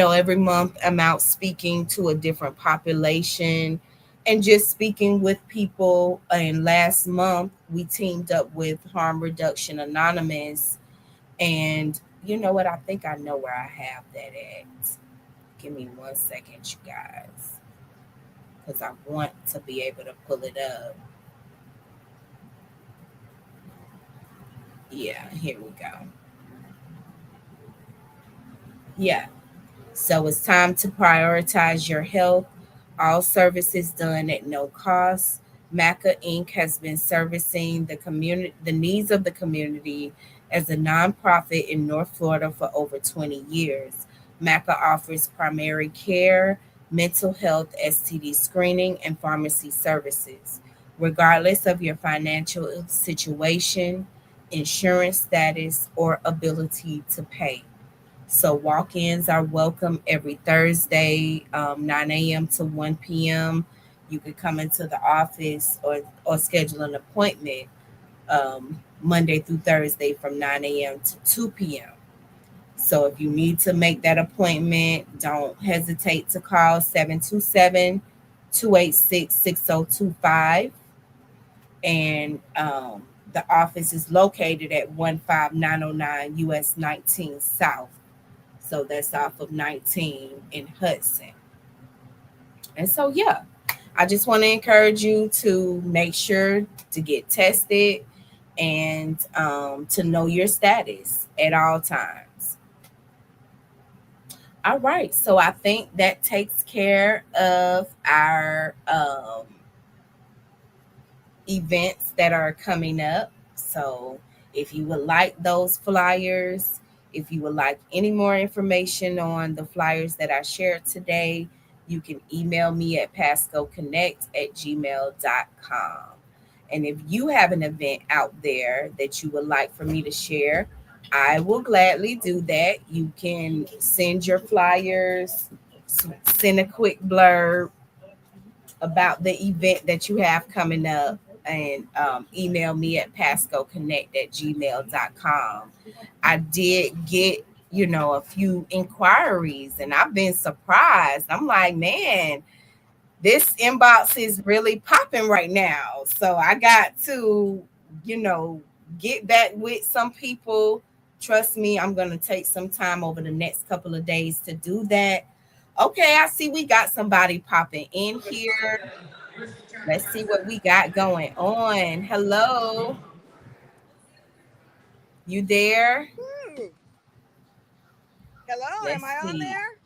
every month I'm out speaking to a different population and just speaking with people. And last month we teamed up with Harm Reduction Anonymous. And you know what? I think I know where I have that at. Give me 1 second, you guys, because I want to be able to pull it up. Yeah, here we go. Yeah. So it's time to prioritize your health. All services done at no cost. MACA Inc. has been servicing the needs of the community as a nonprofit in North Florida for over 20 years. MACA offers primary care, mental health, STD screening, and pharmacy services, regardless of your financial situation, insurance status, or ability to pay. So walk-ins are welcome every Thursday, 9 a.m. to 1 p.m. You could come into the office or schedule an appointment Monday through Thursday from 9 a.m. to 2 p.m. So if you need to make that appointment, don't hesitate to call 727-286-6025. And the office is located at 15909 US 19 South. So that's off of 19 in Hudson. And so, yeah, I just want to encourage you to make sure to get tested and to know your status at all times. All right. So I think that takes care of our events that are coming up. So if you would like those flyers, if you would like any more information on the flyers that I shared today, you can email me at PascoConnect@gmail.com. And if you have an event out there that you would like for me to share, I will gladly do that. You can send your flyers, send a quick blurb about the event that you have coming up, and email me at PascoConnect@gmail.com. I did get, a few inquiries, and I've been surprised. I'm like, man, this inbox is really popping right now. So I got to, get back with some people. Trust me, I'm going to take some time over the next couple of days to do that. Okay, I see we got somebody popping in here. Let's see what we got going on. Hello. You there? Hello, Let's am I on see. there?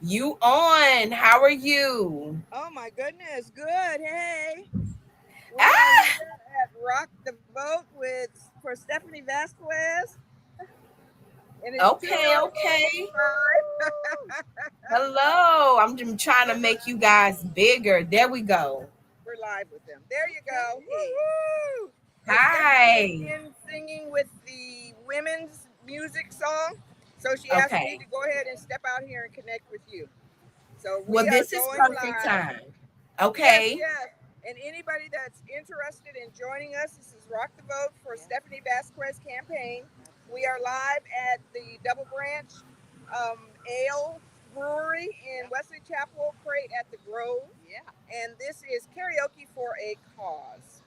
You on. How are you? Oh my goodness, good. Hey. We are Ah, here at Rock the Vote for Stephanie Vasquez. And it's okay. 2:45. Hello. I'm just trying to make you guys bigger. There we go. We're live with them. There you go. Woo-hoo! And Stephanie is Hi. in singing with the women's music song. So she asked me Okay. to go ahead and step out here and connect with you. So Well, we are this is going perfect live. time. Yes, Okay. yes. And anybody that's interested in joining us, this is Rock the Vote for Stephanie Vasquez campaign. We are live at the Double Branch Ale Brewery in Wesley Chapel, Crate at the Grove. Yeah. And this is karaoke for a cause.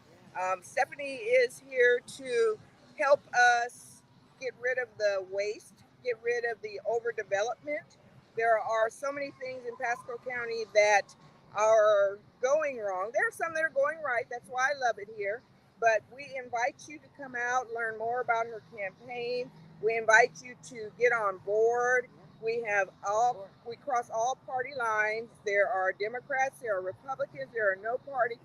Stephanie is here to help us get rid of the waste, get rid of the overdevelopment. There are so many things in Pasco County that are going wrong. There are some that are going right. That's why I love it here. But we invite you to come out, learn more about her campaign. We invite you to get on board. We cross all party lines. There are Democrats, there are Republicans, there are no party.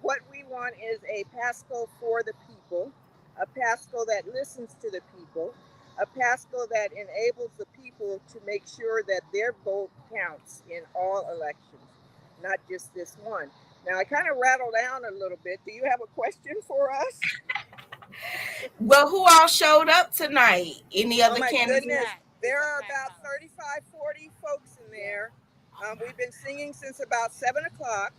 What we want is a Pasco for the people, a Pasco that listens to the people, a Pasco that enables the people to make sure that their vote counts in all elections, not just this one. Now, I kind of rattled down a little bit. Do you have a question for us? Well, who all showed up tonight? Any other Oh my candidates? goodness. There are about 35, 40 folks in there. We've been singing since about 7 o'clock.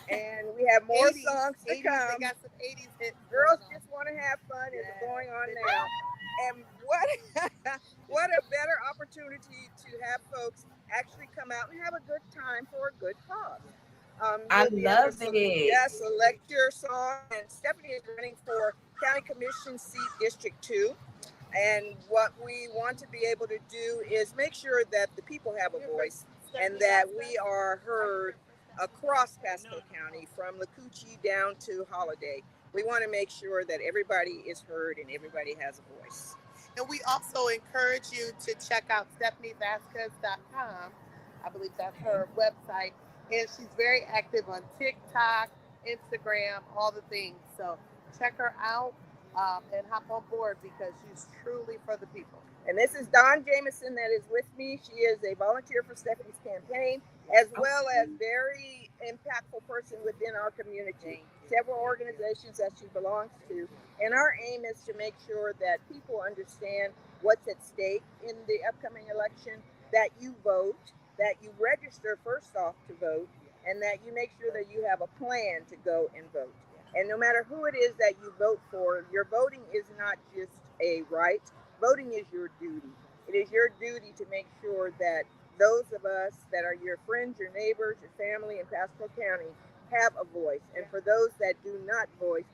And we have more 80s, songs to 80s, come. They got some 80s hits. Girls just want to have fun is going on now. And what a better opportunity to have folks actually come out and have a good time for a good cause. I love it. Yes, select your song. And Stephanie is running for County Commission seat District 2. And what we want to be able to do is make sure that the people have a voice and that we are heard across Pasco County, from Lacucci down to Holiday. We want to make sure that everybody is heard and everybody has a voice. And we also encourage you to check out StephanieVasquez.com. I believe that's her website. And she's very active on TikTok, Instagram, all the things. So check her out and hop on board because she's truly for the people. And this is Dawn Jameson that is with me. She is a volunteer for Stephanie's campaign, as well as very impactful person within our community. Several organizations that she belongs to. And our aim is to make sure that people understand what's at stake in the upcoming election, that you vote, that you register first off to vote, and that you make sure that you have a plan to go and vote. And no matter who it is that you vote for, your voting is not just a right. Voting is your duty. It is your duty to make sure that those of us that are your friends, your neighbors, your family in Pasco County have a voice. And for those that do not vote,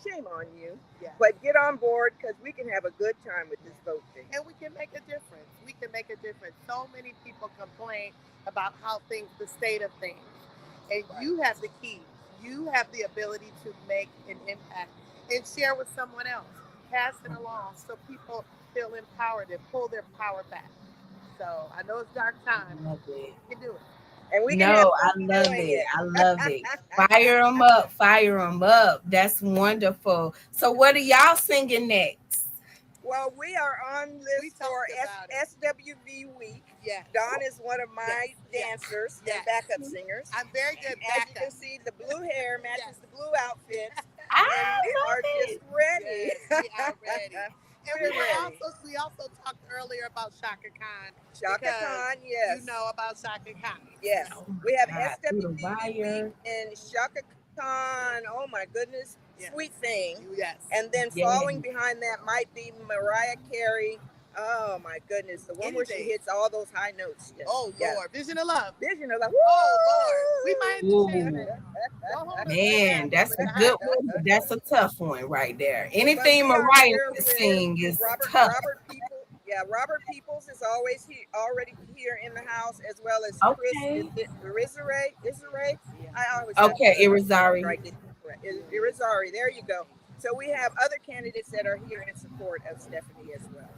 shame on you. Yeah. But get on board because we can have a good time with this vote thing. And we can make a difference. We can make a difference. So many people complain about how things, the state of things. And you have the key. You have the ability to make an impact and share with someone else. Pass it along so people feel empowered and pull their power back. So I know it's dark time. Love it. You can do it. And we can No, have I fun love doing it. I love it. Fire them up. Fire them up. That's wonderful. So what are y'all singing next? Well, we are on list for SWV Week. Yes. Dawn is one of my dancers and backup singers. I'm very good As you can see, the blue hair matches the blue outfits. I And we are just ready. Yes, we are ready. And we also talked earlier about Shaka Khan. Shaka Khan, yes. You know about Shaka Khan. Yes. So. We have God, SWV Week and Shaka Khan. Oh my goodness. Yes. Sweet thing. Yes. And then following behind that might be Mariah Carey. Oh my goodness. The one where she hits all those high notes. Yes. Oh Lord. Vision of Love. Vision of Love. Oh Lord. We might have to share that. Man, that's a good one. That's a tough one right there. Anything Mariah can sing is tough. Robert Peoples is always already here in the house, as well as Okay. Chris Irizarry. I always Irizarry. Right, Irizarry. There you go. So we have other candidates that are here in support of Stephanie as well.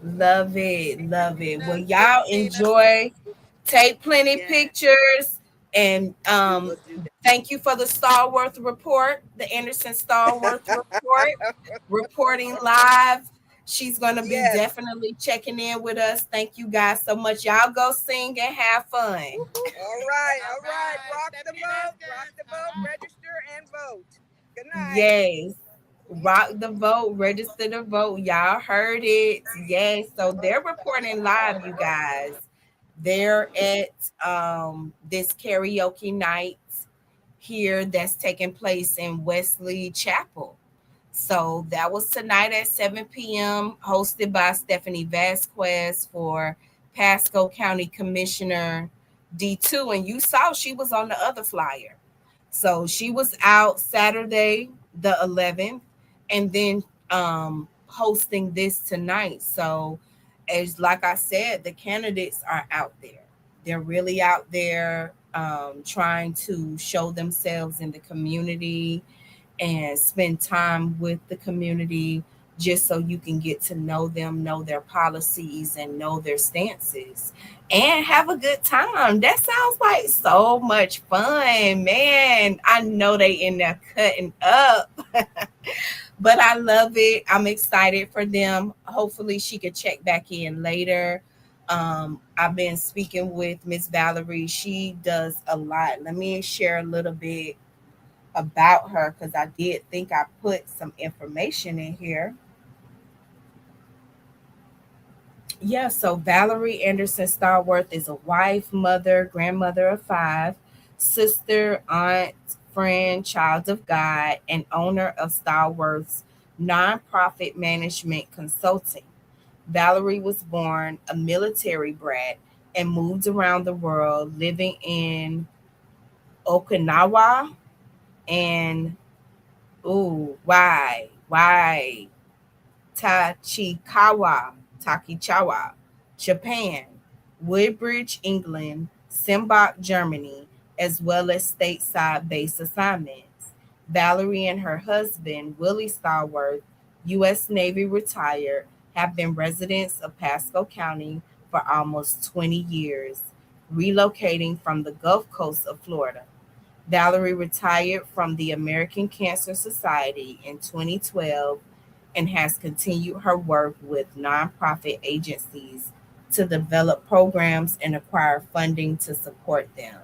Love it. Love it. Well, y'all enjoy. Take plenty pictures. And thank you for the Starworth report, the Anderson Starworth report, reporting live. She's going to be definitely checking in with us. Thank you guys so much. Y'all go sing and have fun. All right. Rock the vote, register and vote. Good night. Yes. Rock the vote, register the vote. Y'all heard it. Yes. So they're reporting live, you guys. They're at this karaoke night here that's taking place in Wesley Chapel. So that was tonight at 7 p.m., hosted by Stephanie Vasquez for Pasco County Commissioner D2. And you saw she was on the other flyer. So she was out Saturday, the 11th, and then hosting this tonight. So as like I said, the candidates are out there. They're really out there trying to show themselves in the community and spend time with the community just so you can get to know them, know their policies, and know their stances, and have a good time. That sounds like so much fun, man. I know they in there cutting up, but I love it. I'm excited for them. Hopefully she could check back in later. I've been speaking with Miss Valerie. She does a lot. Let me share a little bit about her because I did think I put some information in here. Yeah, so Valerie Anderson Starworth is a wife, mother, grandmother of 5, sister, aunt, friend, child of God, and owner of Starworth's nonprofit management consulting. Valerie was born a military brat and moved around the world, living in Okinawa and Takichawa, Japan, Woodbridge, England, Simbach, Germany, as well as stateside base assignments. Valerie and her husband, Willie Starworth, U.S. Navy retired, have been residents of Pasco County for almost 20 years, relocating from the Gulf Coast of Florida. Valerie retired from the American Cancer Society in 2012 and has continued her work with nonprofit agencies to develop programs and acquire funding to support them.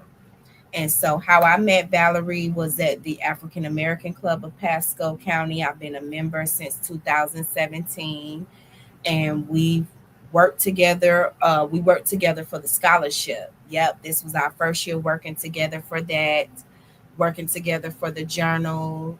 And so how I met Valerie was at the African American Club of Pasco County. I've been a member since 2017, and we've worked together. We worked together for the scholarship. Yep, this was our first year working together for that, working together for the journal,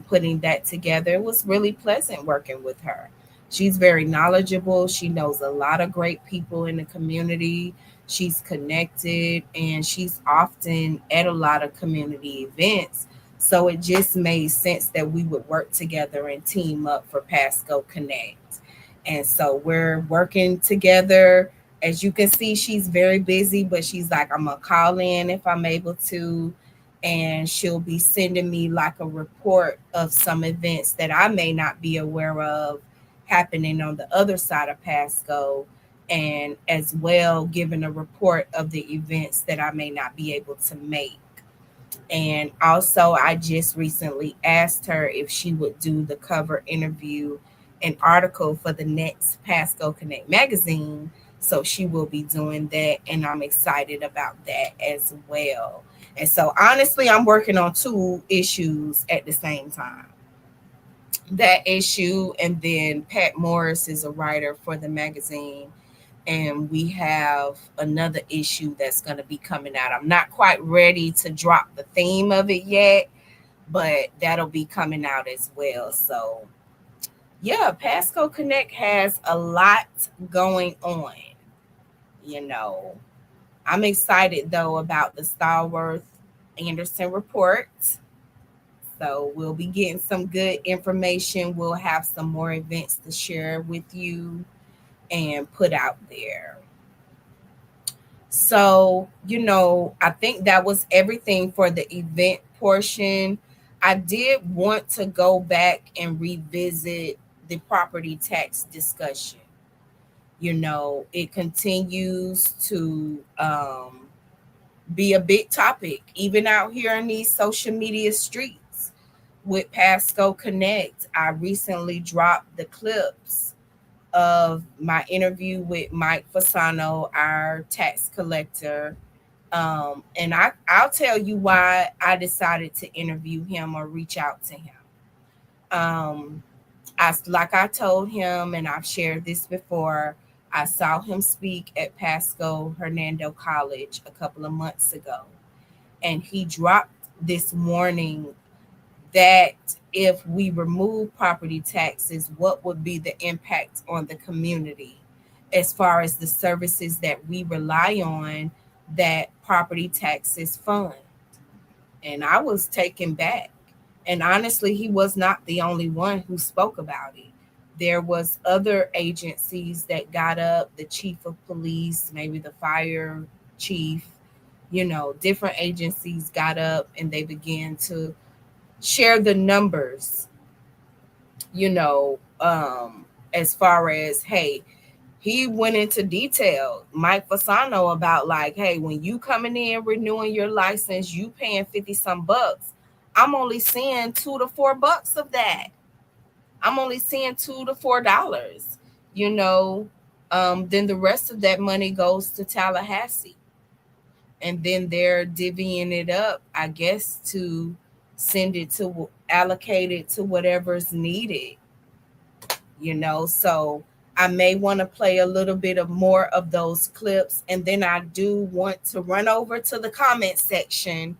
putting that together. It was really pleasant working with her. She's very knowledgeable. She knows a lot of great people in the community. She's connected and she's often at a lot of community events. So it just made sense that we would work together and team up for PascoConnect. And so we're working together. As you can see, she's very busy, but she's like, I'm going to call in if I'm able to. And she'll be sending me like a report of some events that I may not be aware of happening on the other side of Pasco, and as well giving a report of the events that I may not be able to make. And also, I just recently asked her if she would do the cover interview and article for the next PascoConnect magazine. So she will be doing that, and I'm excited about that as well. And so, honestly, I'm working on two issues at the same time. That issue, and then Pat Morris is a writer for the magazine, and we have another issue that's going to be coming out. I'm not quite ready to drop the theme of it yet, but that'll be coming out as well. So yeah, PascoConnect has a lot going on. I'm excited though about the Stallworth Anderson report. So we'll be getting some good information. We'll have some more events to share with you and put out there. So, I think that was everything for the event portion. I did want to go back and revisit the property tax discussion. It continues to be a big topic, even out here in these social media streets. With PascoConnect, I recently dropped the clips of my interview with Mike Fasano, our tax collector. And I'll tell you why I decided to interview him or reach out to him. Like I told him, and I've shared this before, I saw him speak at Pasco Hernando College a couple of months ago. And he dropped this warning that if we remove property taxes, what would be the impact on the community as far as the services that we rely on that property taxes fund. And I was taken back. And honestly, he was not the only one who spoke about it. There was other agencies that got up, the chief of police, maybe the fire chief, different agencies got up and they began to share the numbers, as far as, hey, he went into detail, Mike Fasano, about like, hey, when you coming in renewing your license, you paying 50 some bucks. I'm only seeing $2 to $4 of that. I'm only seeing $2 to $4. Then the rest of that money goes to Tallahassee. And then they're divvying it up, I guess, to allocate it to whatever's needed. So I may want to play a little bit of more of those clips. And then I do want to run over to the comment section,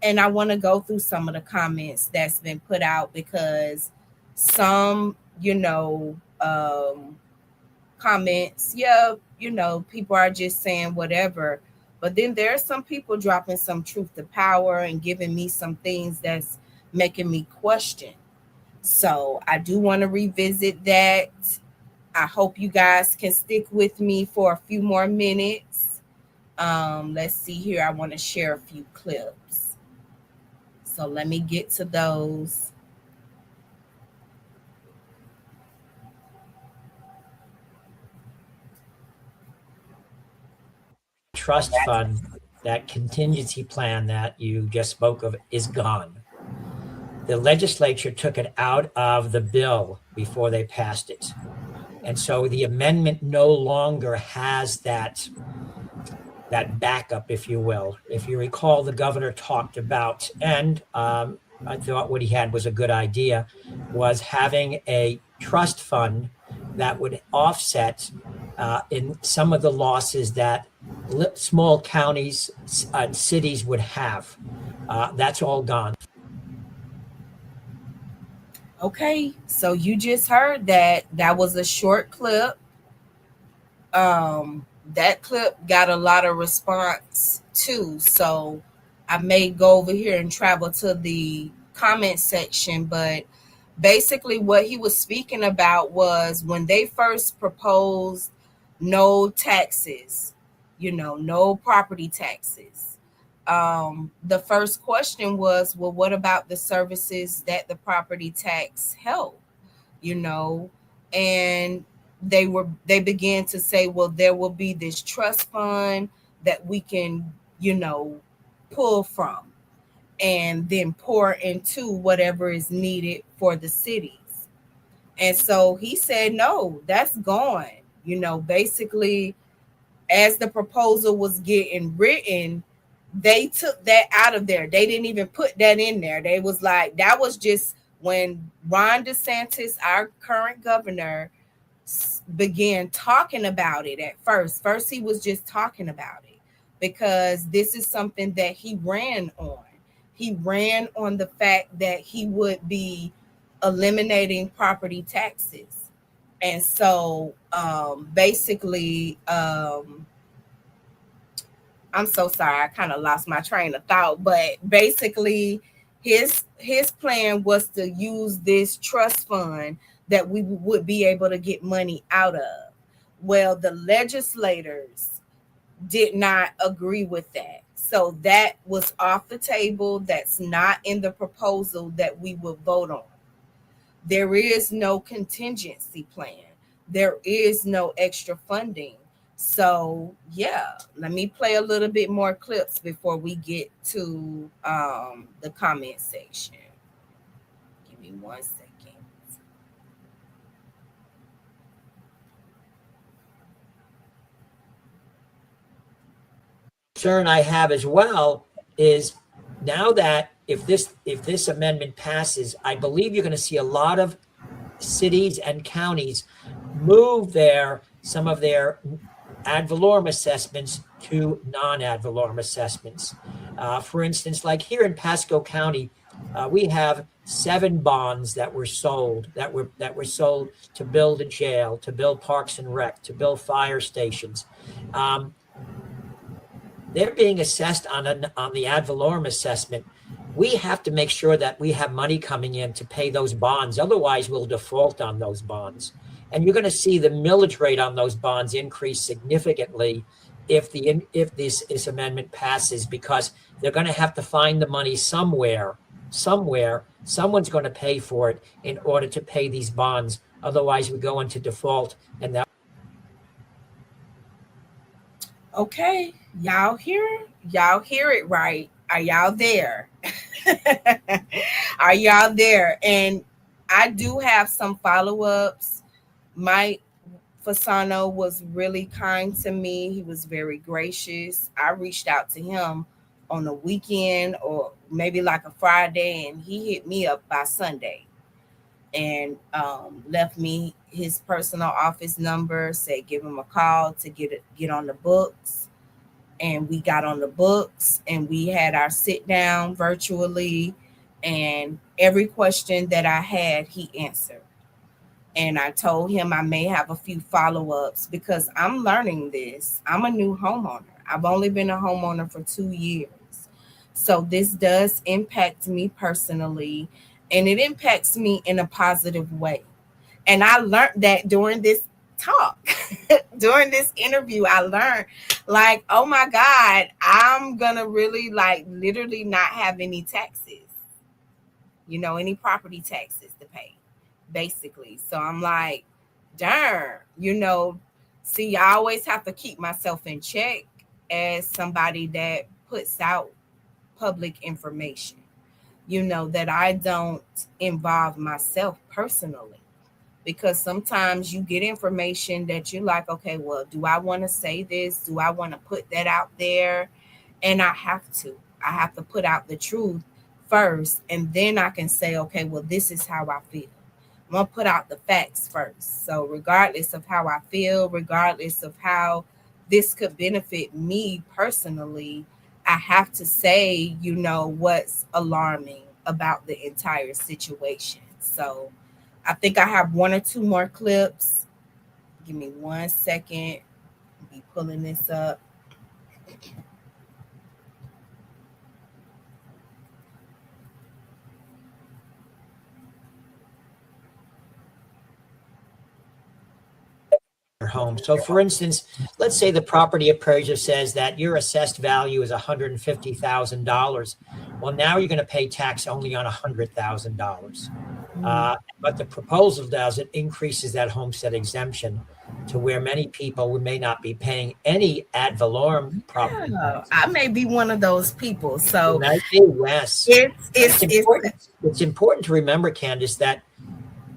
and I want to go through some of the comments that's been put out, because some, comments, people are just saying whatever. But then there are some people dropping some truth to power and giving me some things that's making me question. So I do want to revisit that. I hope you guys can stick with me for a few more minutes. Let's see here. I want to share a few clips. So let me get to those. Trust fund, that contingency plan that you just spoke of, is gone. The legislature took it out of the bill before they passed it. And so the amendment no longer has that backup, if you will. If you recall, the governor talked about, and I thought what he had was a good idea, was having a trust fund that would offset in some of the losses that small counties and cities would have. That's all gone. Okay, so you just heard that. That was a short clip. That clip got a lot of response too. So I may go over here and travel to the comment section, but basically what he was speaking about was when they first proposed no taxes, no property taxes. The first question was, well, what about the services that the property tax help? you know and they began to say, well, there will be this trust fund that we can pull from and then pour into whatever is needed for the cities. And so he said, no, that's gone. Basically, as the proposal was getting written, they took that out of there. They didn't even put that in there. They was like, that was just when Ron DeSantis, our current governor, began talking about it at first. First, he was just talking about it because this is something that he ran on. He ran on the fact that he would be eliminating property taxes. And so basically, I'm so sorry, I kind of lost my train of thought, but basically his plan was to use this trust fund that we would be able to get money out of. Well, the legislators did not agree with that. So that was off the table. That's not in the proposal that we will vote on. There is no contingency plan. There is no extra funding. So yeah, let me play a little bit more clips before we get to the comment section. Give me 1 second. Concern I have as well is now that if this amendment passes, I believe you're going to see a lot of cities and counties move some of their ad valorem assessments to non-ad valorem assessments. For instance, like here in Pasco County, we have 7 bonds that were sold to build a jail, to build parks and rec, to build fire stations. They're being assessed on the ad valorem assessment. We have to make sure that we have money coming in to pay those bonds. Otherwise, we'll default on those bonds. And you're going to see the millage rate on those bonds increase significantly if this amendment passes, because they're going to have to find the money somewhere. Someone's going to pay for it in order to pay these bonds. Otherwise, we go into default, and that. Okay, y'all hear it right? Are y'all there? Are y'all there? And I do have some follow-ups. Mike Fasano was really kind to me. He was very gracious. I reached out to him on a weekend or maybe like a Friday, and he hit me up by Sunday and left me his personal office number, said give him a call to get on the books. And we got on the books and we had our sit down virtually, and every question that I had, he answered. And I told him I may have a few follow-ups because I'm learning this. I'm a new homeowner. I've only been a homeowner for 2 years. So this does impact me personally, and it impacts me in a positive way. And I learned that during this talk, during this interview, I learned like, oh my God, I'm going to really literally not have any taxes, any property taxes to pay, basically. So I'm like, darn, see, I always have to keep myself in check as somebody that puts out public information, that I don't involve myself personally. Because sometimes you get information that you're like, okay, well, do I want to say this? Do I want to put that out there? And I have to put out the truth first. And then I can say, okay, well, this is how I feel. I'm going to put out the facts first. So regardless of how I feel, regardless of how this could benefit me personally, I have to say, what's alarming about the entire situation. So I think I have one or two more clips. Give me 1 second. I'll be pulling this up. Home. So for instance, let's say the property appraiser says that your assessed value is $150,000. Well, now you're going to pay tax only on $100,000. But the proposal does, it increases that homestead exemption to where many people may not be paying any ad valorem property tax. I may be one of those people. So yes. It's important to remember, Candace, that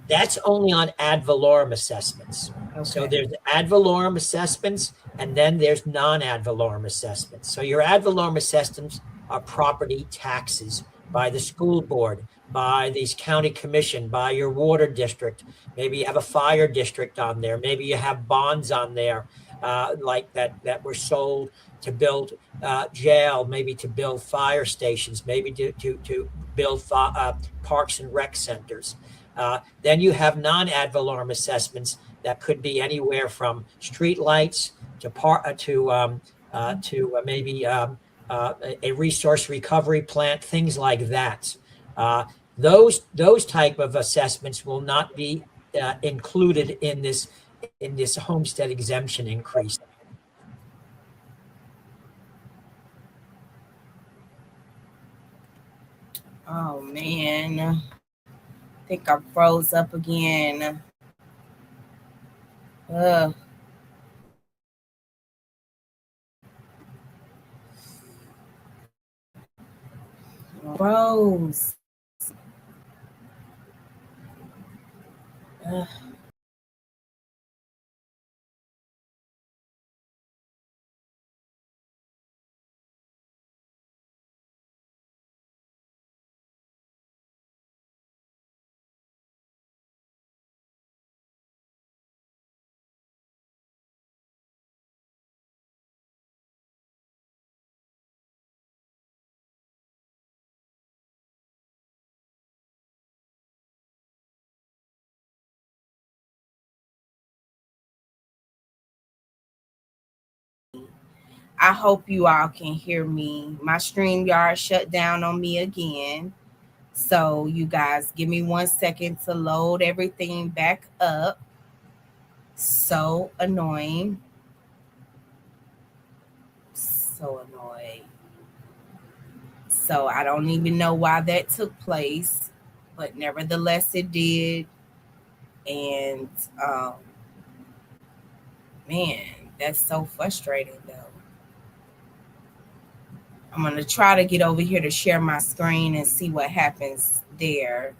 that's only on ad valorem assessments. Okay. So there's ad valorem assessments, and then there's non-ad valorem assessments. So your ad valorem assessments are property taxes by the school board, by the county commission, by your water district. Maybe you have a fire district on there. Maybe you have bonds on there like that were sold to build jail, maybe to build fire stations, maybe to build parks and rec centers. Then you have non-ad valorem assessments that could be anywhere from street lights to maybe a resource recovery plant, things like that. Those type of assessments will not be included in this homestead exemption increase. Oh man, I think I froze up again. Froze. I hope you all can hear me. My StreamYard shut down on me again. So you guys give me 1 second to load everything back up. So annoying. So annoying. So I don't even know why that took place, but nevertheless it did. And man, that's so frustrating though. I'm going to try to get over here to share my screen and see what happens there.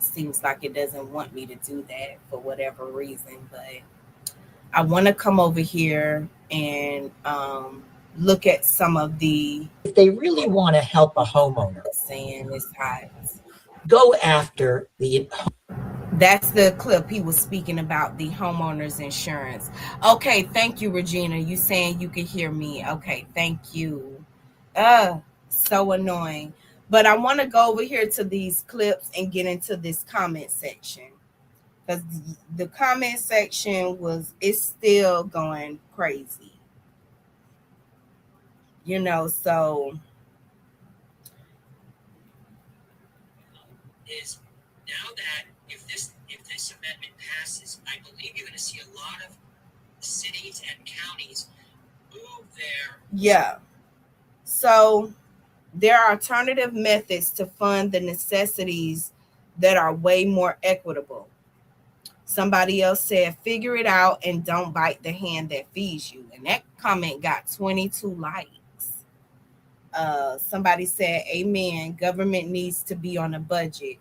Seems like it doesn't want me to do that for whatever reason, but I want to come over here and look at some of the... If they really want to help a homeowner, saying it's hot, go after the... That's the clip he was speaking about, the homeowner's insurance. Okay, thank you, Regina. You saying you can hear me. Okay, thank you. So annoying. But I want to go over here to these clips and get into this comment section. Because the comment section it's still going crazy. You know, so... is now that if this amendment passes, I believe you're going to see a lot of cities and counties move their... Yeah. So there are alternative methods to fund the necessities that are way more equitable. Somebody else said, figure it out and don't bite the hand that feeds you. And that comment got 22 likes. Somebody said, amen, government needs to be on a budget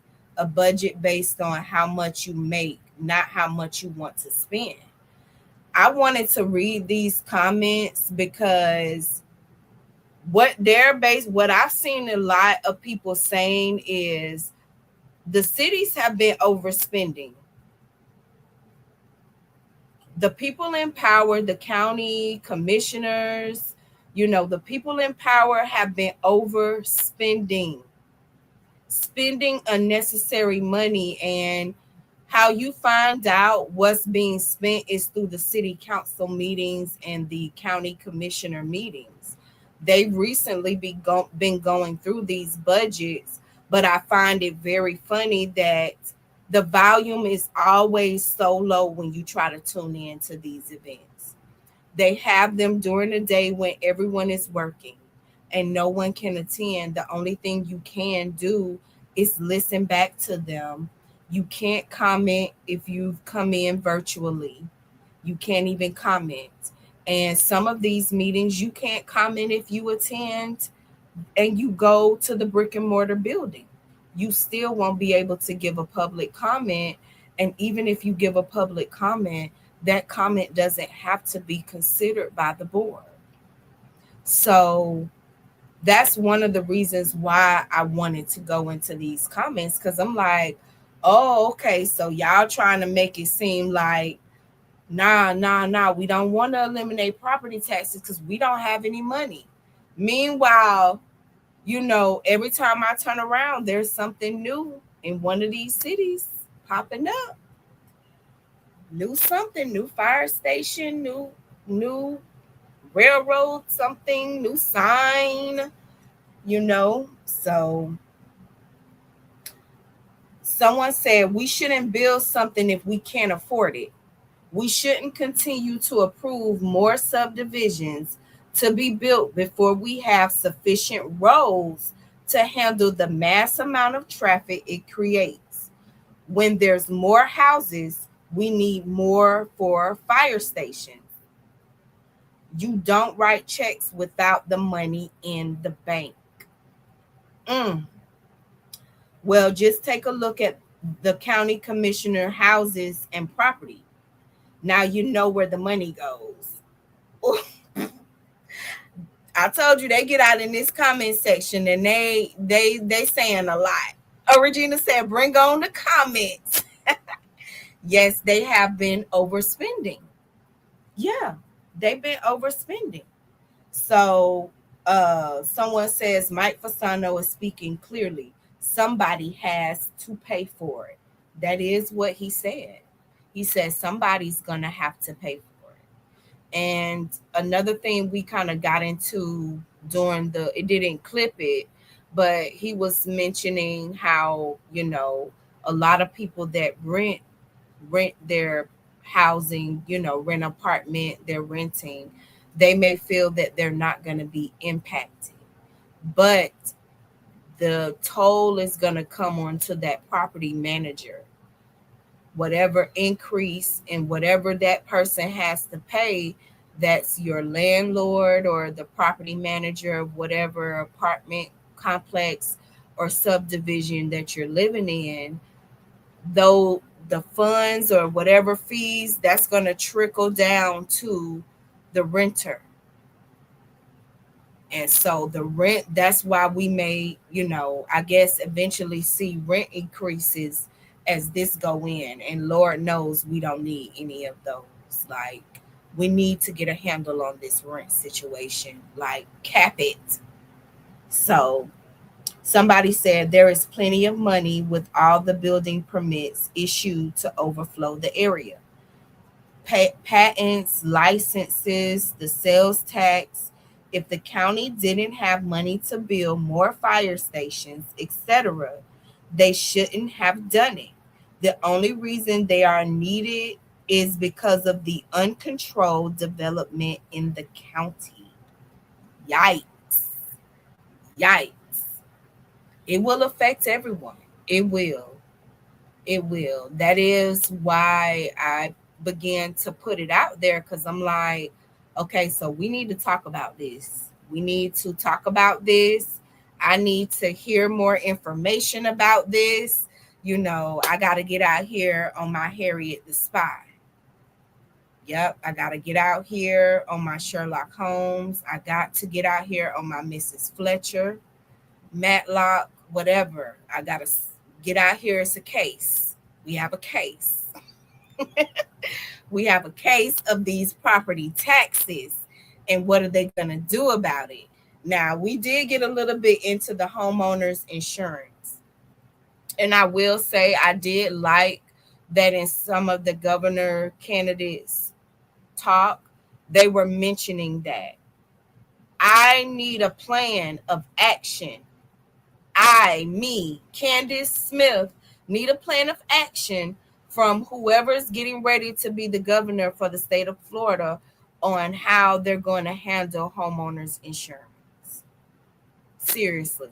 based on how much you make, not how much you want to spend. I wanted to read these comments because what I've seen a lot of people saying is the cities have been overspending. The people in power, the county commissioners, the people in power have been overspending. spending unnecessary money, and how you find out what's being spent is through the city council meetings and the county commissioner meetings. They've recently been going through these budgets, but I find it very funny that the volume is always so low when you try to tune in to these events. They have them during the day when everyone is working and no one can attend. The only thing you can do is listen back to them. You can't comment if you've come in virtually. You can't even comment. And some of these meetings, you can't comment if you attend and you go to the brick and mortar building. You still won't be able to give a public comment. And even if you give a public comment, that comment doesn't have to be considered by the board. So that's one of the reasons why I wanted to go into these comments, because I'm like, oh, okay, so y'all trying to make it seem like, nah, we don't want to eliminate property taxes because we don't have any money. Meanwhile, every time I turn around, there's something new in one of these cities popping up. New something, new fire station, new railroad, something, new sign, So someone said we shouldn't build something if we can't afford it. We shouldn't continue to approve more subdivisions to be built before we have sufficient roads to handle the mass amount of traffic it creates. When there's more houses, we need more for fire stations. You don't write checks without the money in the bank. Well, just take a look at the county commissioner houses and property. Now you know where the money goes. I told you they get out in this comment section and they saying a lot. Regina said, bring on the comments. Yes, they have been overspending. Yeah, they've been overspending. So someone says Mike Fasano is speaking clearly. Somebody has to pay for it. That is what he said. He said somebody's going to have to pay for it. And another thing we kind of got into during it didn't clip it, but he was mentioning how, a lot of people that rent their housing, rent apartment, they're renting, they may feel that they're not going to be impacted. But the toll is going to come onto that property manager. Whatever increase and whatever that person has to pay, that's your landlord or the property manager of whatever apartment complex or subdivision that you're living in, though the funds or whatever fees, that's going to trickle down to the renter. And so the rent, that's why we may, I guess eventually see rent increases as this go in. And Lord knows we don't need any of those. Like, we need to get a handle on this rent situation, like cap it. So somebody said there is plenty of money with all the building permits issued to overflow the area. Patents, licenses, the sales tax. If the county didn't have money to build more fire stations, etc., they shouldn't have done it. The only reason they are needed is because of the uncontrolled development in the county. Yikes. Yikes. It will affect everyone. It will. It will. That is why I began to put it out there, because I'm like, okay, so we need to talk about this. We need to talk about this. I need to hear more information about this. I got to get out here on my Harriet the Spy. Yep, I got to get out here on my Sherlock Holmes. I got to get out here on my Mrs. Fletcher, Matlock, whatever. I got to get out here. It's a case. We have a case. We have a case of these property taxes, and what are they going to do about it? Now, we did get a little bit into the homeowners insurance. And I will say I did like that in some of the governor candidates talk, they were mentioning that I need a plan of action. Me, Candace Smith, need a plan of action from whoever's getting ready to be the governor for the state of Florida on how they're going to handle homeowners insurance. Seriously.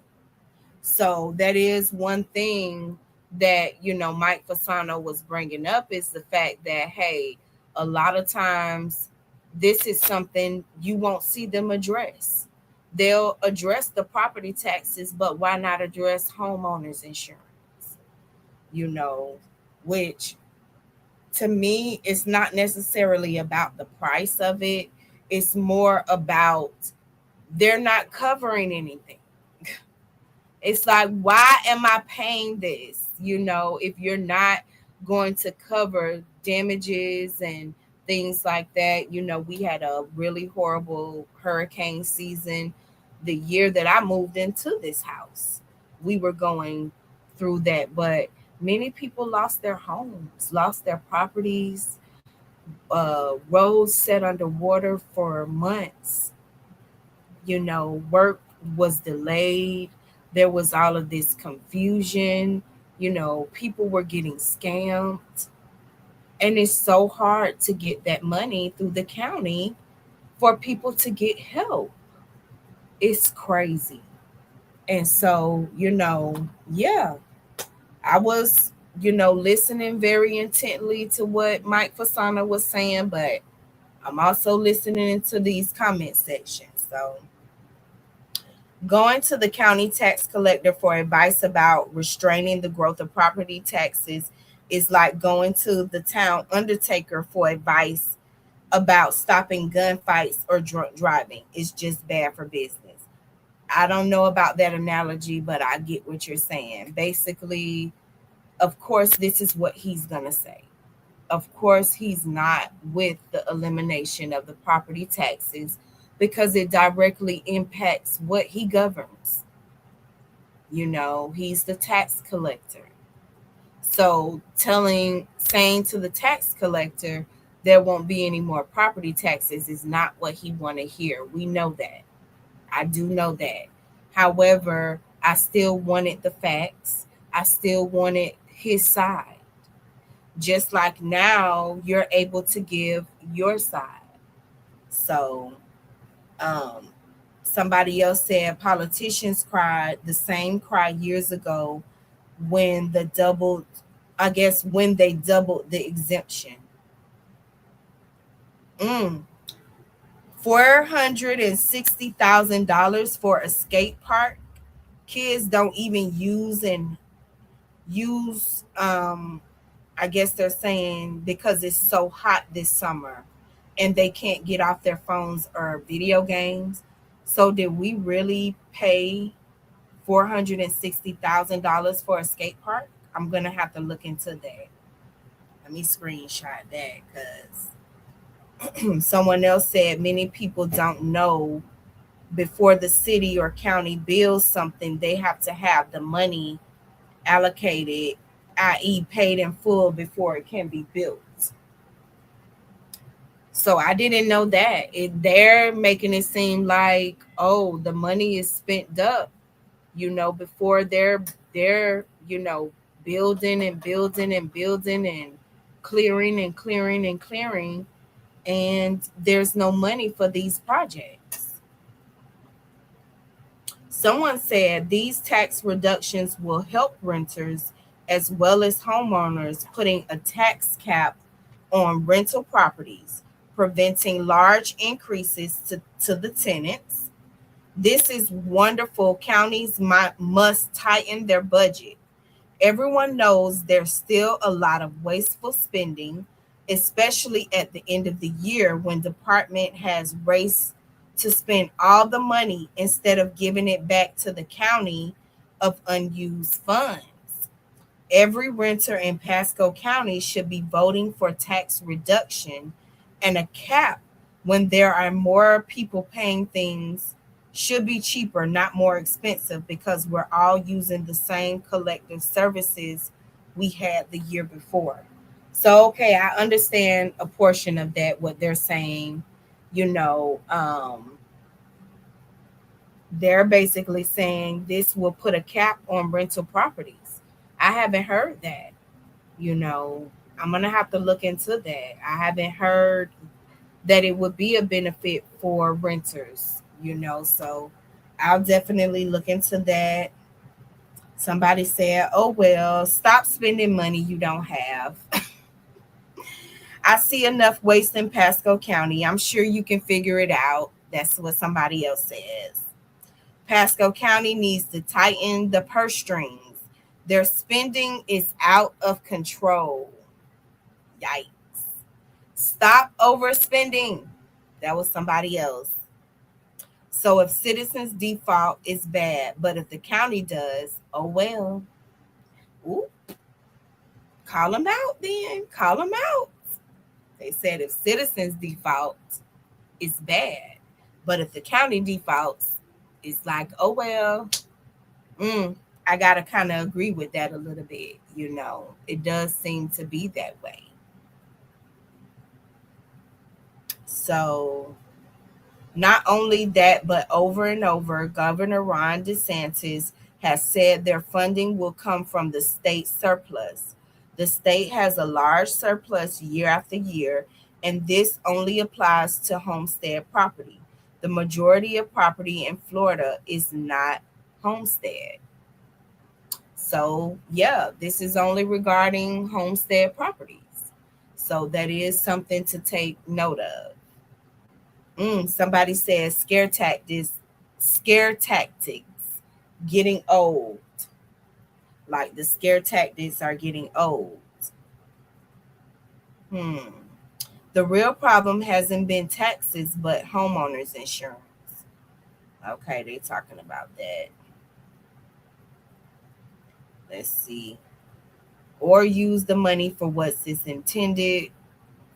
So that is one thing that, Mike Fasano was bringing up, is the fact that, hey, a lot of times this is something you won't see them address. They'll address the property taxes, but why not address homeowners insurance? Which to me, it's not necessarily about the price of it. It's more about they're not covering anything. It's like, why am I paying this? If you're not going to cover damages and things like that. We had a really horrible hurricane season the year that I moved into this house. We were going through that, but many people lost their homes, lost their properties, roads set underwater for months. Work was delayed. There was all of this confusion. People were getting scammed. And it's so hard to get that money through the county for people to get help. It's crazy. And so, yeah, I was, listening very intently to what Mike Fasano was saying, but I'm also listening to these comment sections. So, going to the county tax collector for advice about restraining the growth of property taxes is like going to the town undertaker for advice about stopping gunfights or drunk driving. It's just bad for business. I don't know about that analogy, but I get what you're saying. Basically, of course, this is what he's going to say. Of course, he's not with the elimination of the property taxes because it directly impacts what he governs. He's the tax collector. So saying to the tax collector, there won't be any more property taxes is not what he want to hear. We know that. I do know that. However, I still wanted the facts. I still wanted his side. Just like now, you're able to give your side. So, somebody else said politicians cried the same cry years ago when they doubled the exemption. $460,000 for a skate park. Kids don't even use I guess they're saying because it's so hot this summer and they can't get off their phones or video games. So did we really pay $460,000 for a skate park? I'm going to have to look into that. Let me screenshot that because someone else said many people don't know before the city or county builds something, they have to have the money allocated, i.e. paid in full before it can be built. So I didn't know that. They're making it seem like, oh, the money is spent up, before they're building and building and building and clearing and clearing and clearing, and there's no money for these projects. Someone said these tax reductions will help renters as well as homeowners, putting a tax cap on rental properties, preventing large increases to the tenants. This is wonderful. Counties must tighten their budget. Everyone knows there's still a lot of wasteful spending, especially at the end of the year when department has raced to spend all the money instead of giving it back to the county of unused funds. Every renter in Pasco County should be voting for tax reduction and a cap when there are more people paying things should be cheaper, not more expensive, because we're all using the same collective services we had the year before. So, okay, I understand a portion of that, what they're saying, you know, they're basically saying this will put a cap on rental properties. I haven't heard that, you know. I'm going to have to look into that. I haven't heard that it would be a benefit for renters, you know. So I'll definitely look into that. Somebody said, oh, well, stop spending money you don't have. I see enough waste in Pasco County. I'm sure you can figure it out. That's what somebody else says. Pasco County needs to tighten the purse strings. Their spending is out of control. Yikes. Stop overspending. That was somebody else. So if citizens default, it's bad. But if the county does, oh well. Ooh. Call them out then. Call them out. They said if citizens default, it's bad. But if the county defaults, it's like, oh well. I got to kind of agree with that a little bit. You know, it does seem to be that way. So not only that, but over and over, Governor Ron DeSantis has said their funding will come from the state surplus. The state has a large surplus year after year, and this only applies to homestead property. The majority of property in Florida is not homestead. So, yeah, this is only regarding homestead properties. So that is something to take note of. Somebody says scare tactics getting old. Like the scare tactics are getting old. The real problem hasn't been taxes, but homeowners insurance. Okay, they're talking about that. Let's see. Or use the money for what it's intended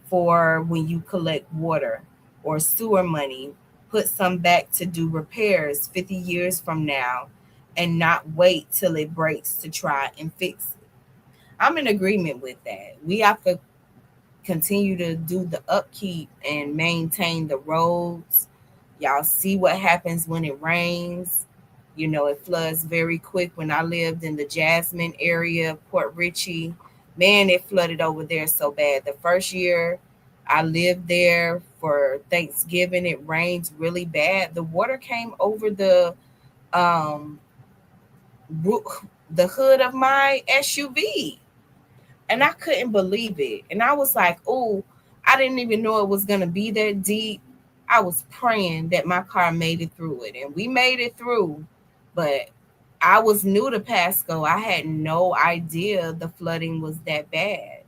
for when you collect water or sewer money. Put some back to do repairs 50 years from now and not wait till it breaks to try and fix it. I'm in agreement with that. We have to continue to do the upkeep and maintain the roads. Y'all see what happens when it rains. You know, it floods very quick. When I lived in the Jasmine area, Port Richey, man, it flooded over there so bad. The first year I lived there for Thanksgiving, it rained really bad. The water came over um the hood of my SUV, and I couldn't believe it. And I was like, oh, I didn't even know it was going to be that deep. I was praying that my car made it through it, and we made it through. But I was new to Pasco. I had no idea the flooding was that bad.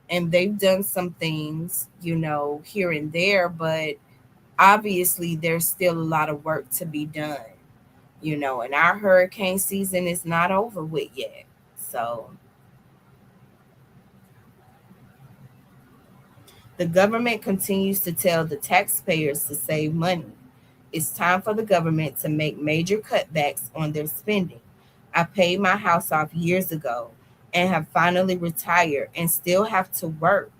And they've done some things, you know, here and there, but obviously there's still a lot of work to be done, you know, and our hurricane season is not over with yet. So the government continues to tell the taxpayers to save money. It's time for the government to make major cutbacks on their spending. I paid my house off years ago and have finally retired and still have to work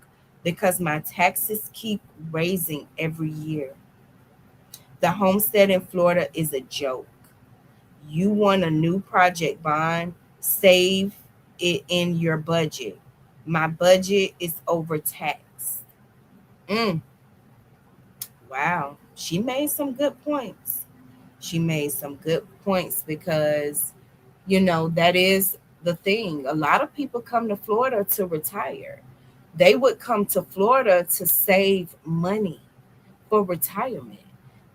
because my taxes keep raising every year. The homestead in Florida is a joke. You want a new project bond, save it in your budget. My budget is overtaxed. Wow, she made some good points. She made some good points because, you know, that is the thing. A lot of people come to Florida to retire. They would come to Florida to save money for retirement.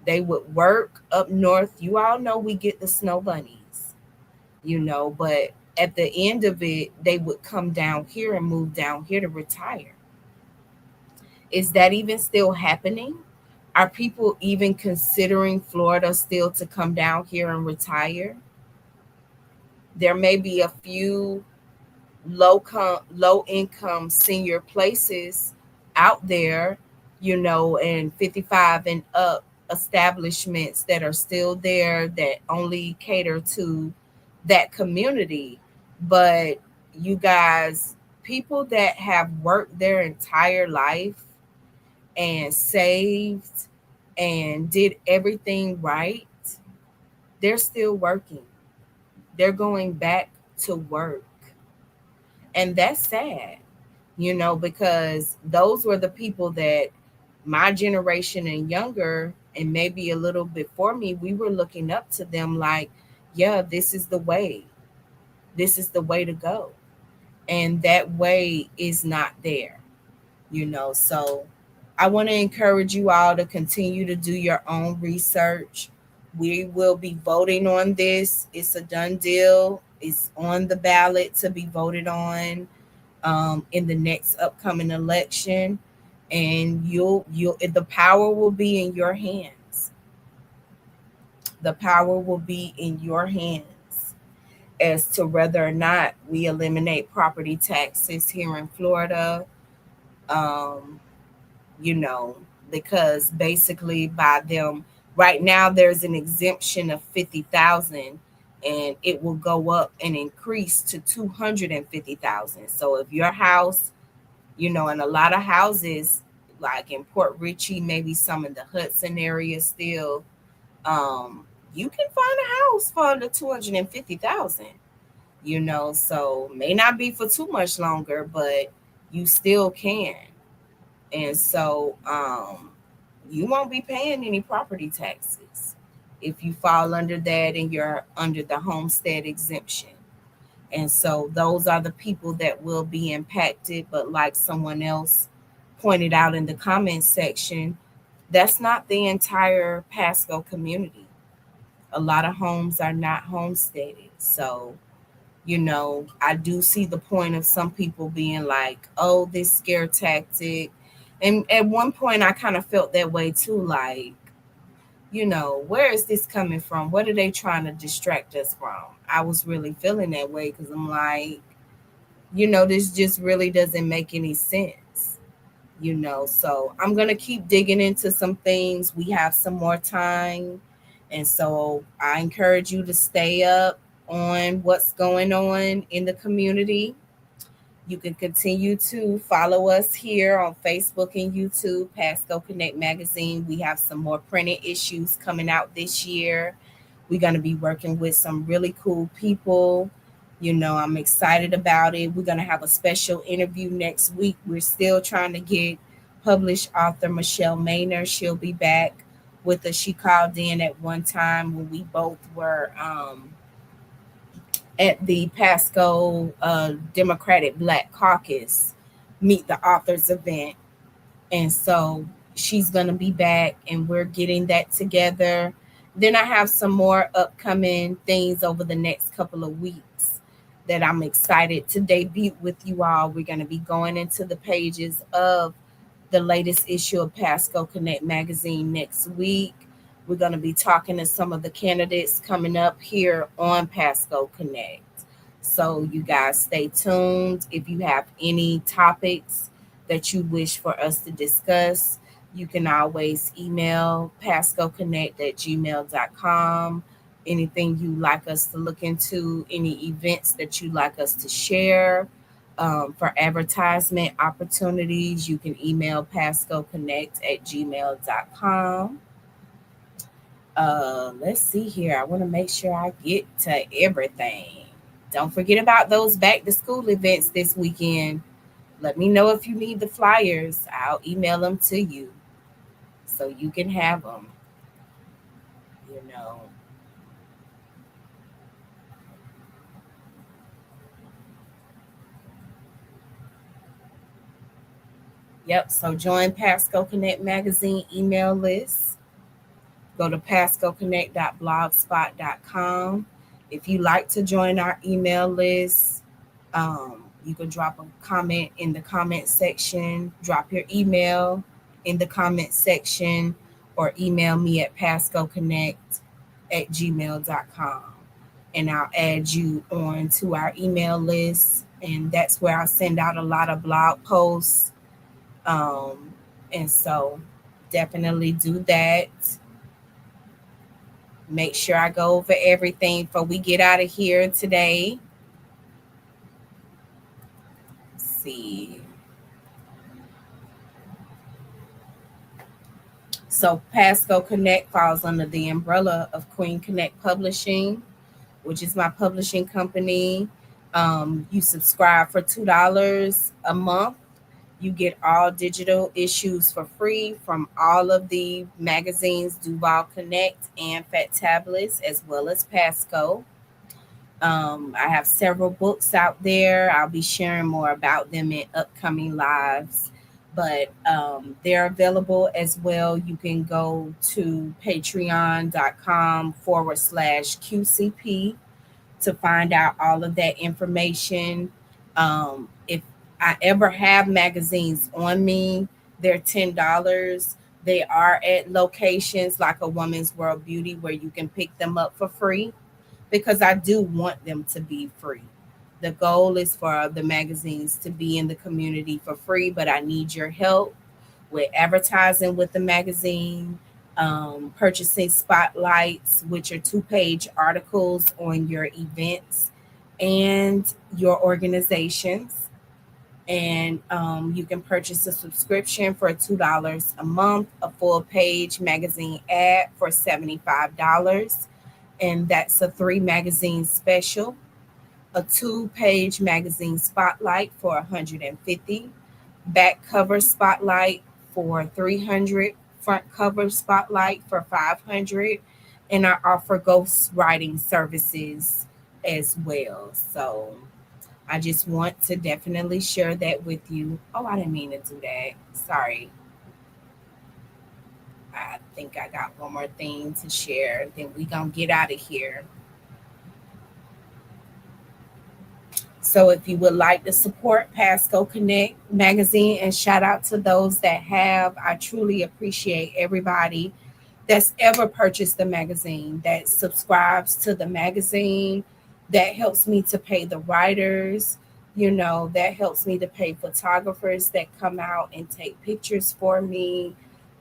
They would work up north. You all know we get the snow bunnies, you know, but at the end of it, they would come down here and move down here to retire. Is that even still happening? Are people even considering Florida still to come down here and retire? There may be a few low income senior places out there, you know, and 55 and up establishments that are still there that only cater to that community. But you guys, people that have worked their entire life and saved and did everything right, they're still working. They're going back to work. And that's sad, because those were the people that my generation and younger, and maybe a little before me, we were looking up to them like, yeah, this is the way. This is the way to go. And that way is not there. So I want to encourage you all to continue to do your own research. We will be voting on this. It's a done deal. It's on the ballot to be voted on in the next upcoming election, and you'll the power will be in your hands. The power will be in your hands as to whether or not we eliminate property taxes here in Florida. Um, you know, because basically by them right now there's an exemption of 50,000, and it will go up and increase to 250,000. So if your house, and a lot of houses like in Port Richey, maybe some in the Hudson area still, you can find a house for under 250,000. So may not be for too much longer, but you still can. And so you won't be paying any property taxes if you fall under that and you're under the homestead exemption. And so those are the people that will be impacted. But like someone else pointed out in the comments section, that's not the entire Pasco community. A lot of homes are not homesteaded. So, I do see the point of some people being like, oh, this scare tactic. And at one point, I kind of felt that way too. Like, where is this coming from? What are they trying to distract us from? I was really feeling that way because I'm like, this just really doesn't make any sense. So I'm going to keep digging into some things. We have some more time. And so I encourage you to stay up on what's going on in the community. You can continue to follow us here on Facebook and YouTube, PascoConnect Magazine. We have some more printed issues coming out this year. We're going to be working with some really cool people. I'm excited about it. We're going to have a special interview next week. We're still trying to get published author Michelle Maynor. She'll be back with us. She called in at one time when we both were at the Pasco Democratic Black Caucus Meet the Authors event. And so she's going to be back and we're getting that together. Then I have some more upcoming things over the next couple of weeks that I'm excited to debut with you all. We're going to be going into the pages of the latest issue of PascoConnect magazine next week. We're going to be talking to some of the candidates coming up here on PascoConnect. So you guys stay tuned. If you have any topics that you wish for us to discuss, you can always email pascoconnect@gmail.com. Anything you'd like us to look into, any events that you'd like us to share, for advertisement opportunities, you can email pascoconnect@gmail.com. Let's see here. I want to make sure I get to everything. Don't forget about those back to school events this weekend. Let me know if you need the flyers. I'll email them to you so you can have them. Yep. So join PascoConnect magazine email list. Go to pascoconnect.blogspot.com. If you like to join our email list, you can drop a comment in the comment section, drop your email in the comment section, or email me at pascoconnect@gmail.com. And I'll add you on to our email list. And that's where I send out a lot of blog posts. And so definitely do that. Make sure I go over everything before we get out of here today. Let's see. So PascoConnect falls under the umbrella of Queen Connect Publishing, which is my publishing company. You subscribe for $2 a month. You get all digital issues for free from all of the magazines, Duval Connect and Fat Tablets, as well as Pasco. I have several books out there. I'll be sharing more about them in upcoming lives, but they're available as well. You can go to patreon.com/QCP to find out all of that information. If I ever have magazines on me, they're $10. They are at locations like a Woman's World Beauty where you can pick them up for free, because I do want them to be free. The goal is for the magazines to be in the community for free, but I need your help with advertising with the magazine, purchasing spotlights, which are 2-page articles on your events and your organizations. And you can purchase a subscription for $2 a month, a full-page magazine ad for $75, and that's a 3-magazine special, a 2-page magazine spotlight for $150, back cover spotlight for $300, front cover spotlight for $500, and I offer ghost writing services as well. So I just want to definitely share that with you. Oh, I didn't mean to do that. Sorry. I think I got one more thing to share. Then we gonna get out of here. So if you would like to support PascoConnect magazine, and shout out to those that have, I truly appreciate everybody that's ever purchased the magazine, that subscribes to the magazine, that helps me to pay the writers, that helps me to pay photographers that come out and take pictures for me.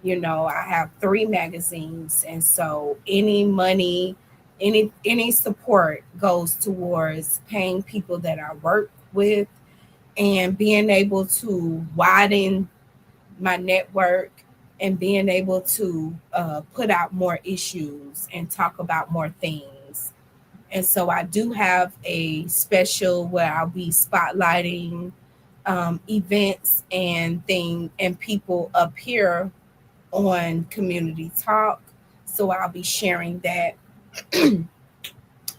I have 3 magazines, and so any money, any support goes towards paying people that I work with and being able to widen my network and being able to put out more issues and talk about more things. And so I do have a special where I'll be spotlighting events and people up here on Community Talk. So I'll be sharing that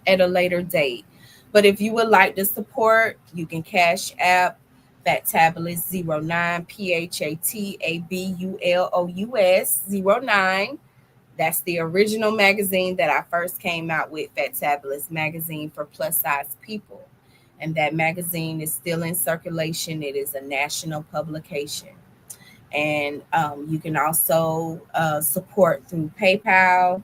at a later date. But if you would like to support, you can Cash App Fat Tabulous 09, PHATABULOUS 09. That's the original magazine that I first came out with, Fat Tabulous magazine for plus size people. And that magazine is still in circulation. It is a national publication. And you can also support through PayPal,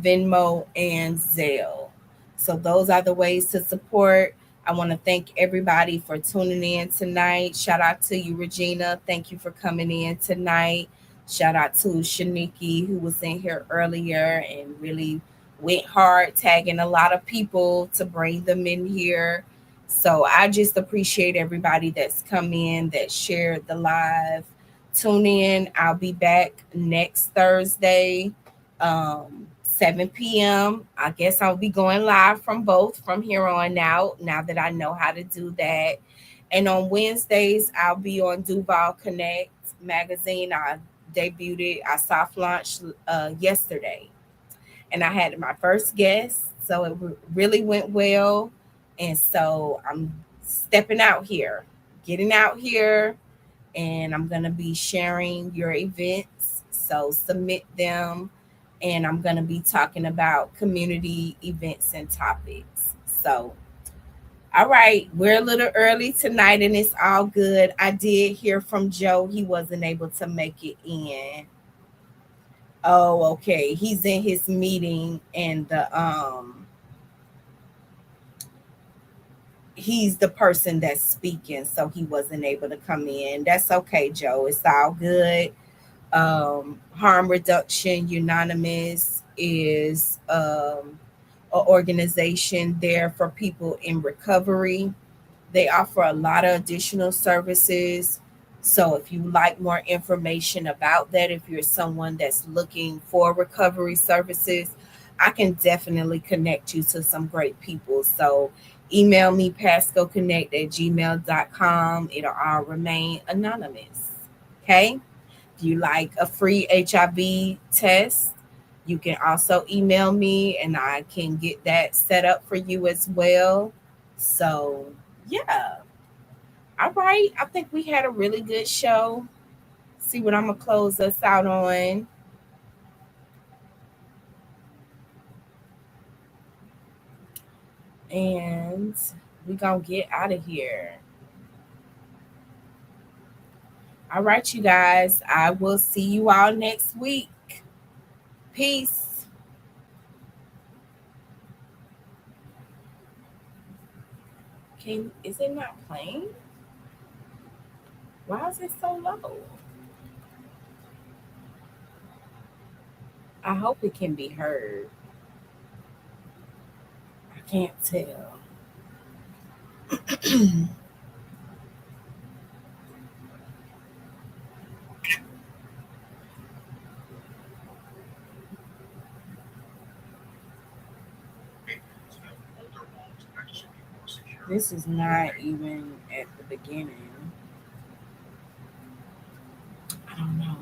Venmo, and Zelle. So those are the ways to support. I want to thank everybody for tuning in tonight. Shout out to you, Regina. Thank you for coming in tonight. Shout out to Shaniki, who was in here earlier and really went hard, tagging a lot of people to bring them in here. So I just appreciate everybody that's come in, that shared the live. Tune in. I'll be back next Thursday, 7 p.m. I guess I'll be going live from both from here on out, now that I know how to do that. And on Wednesdays, I'll be on Duval Connect magazine. I debuted it. I soft launched yesterday. And I had my first guest, so it really went well. And so I'm stepping out here, getting out here, and I'm going to be sharing your events. So submit them. And I'm going to be talking about community events and topics. So, all right, we're a little early tonight, and it's all good. I did hear from Joe. He wasn't able to make it in. Oh, okay. He's in his meeting, and he's the person that's speaking, so he wasn't able to come in. That's okay, Joe. It's all good. Harm Reduction Unanimous is an organization there for people in recovery. They offer a lot of additional services. So if you like more information about that, if you're someone that's looking for recovery services, I can definitely connect you to some great people. So email me PascoConnect@gmail.com. It'll all remain anonymous. Okay. If you like a free HIV test, you can also email me and I can get that set up for you as well. So, yeah. All right. I think we had a really good show. See what I'm going to close us out on. And we going to get out of here. All right, you guys. I will see you all next week. Peace. Is it not playing? Why is it so low? I hope it can be heard. I can't tell. This is not even at the beginning. I don't know.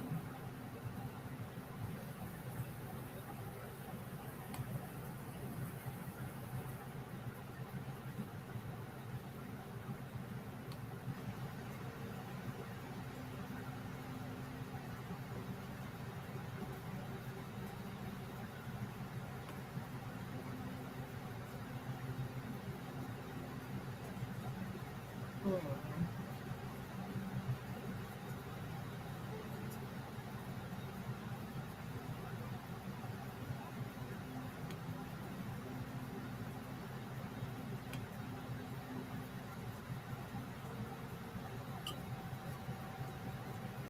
Hmm.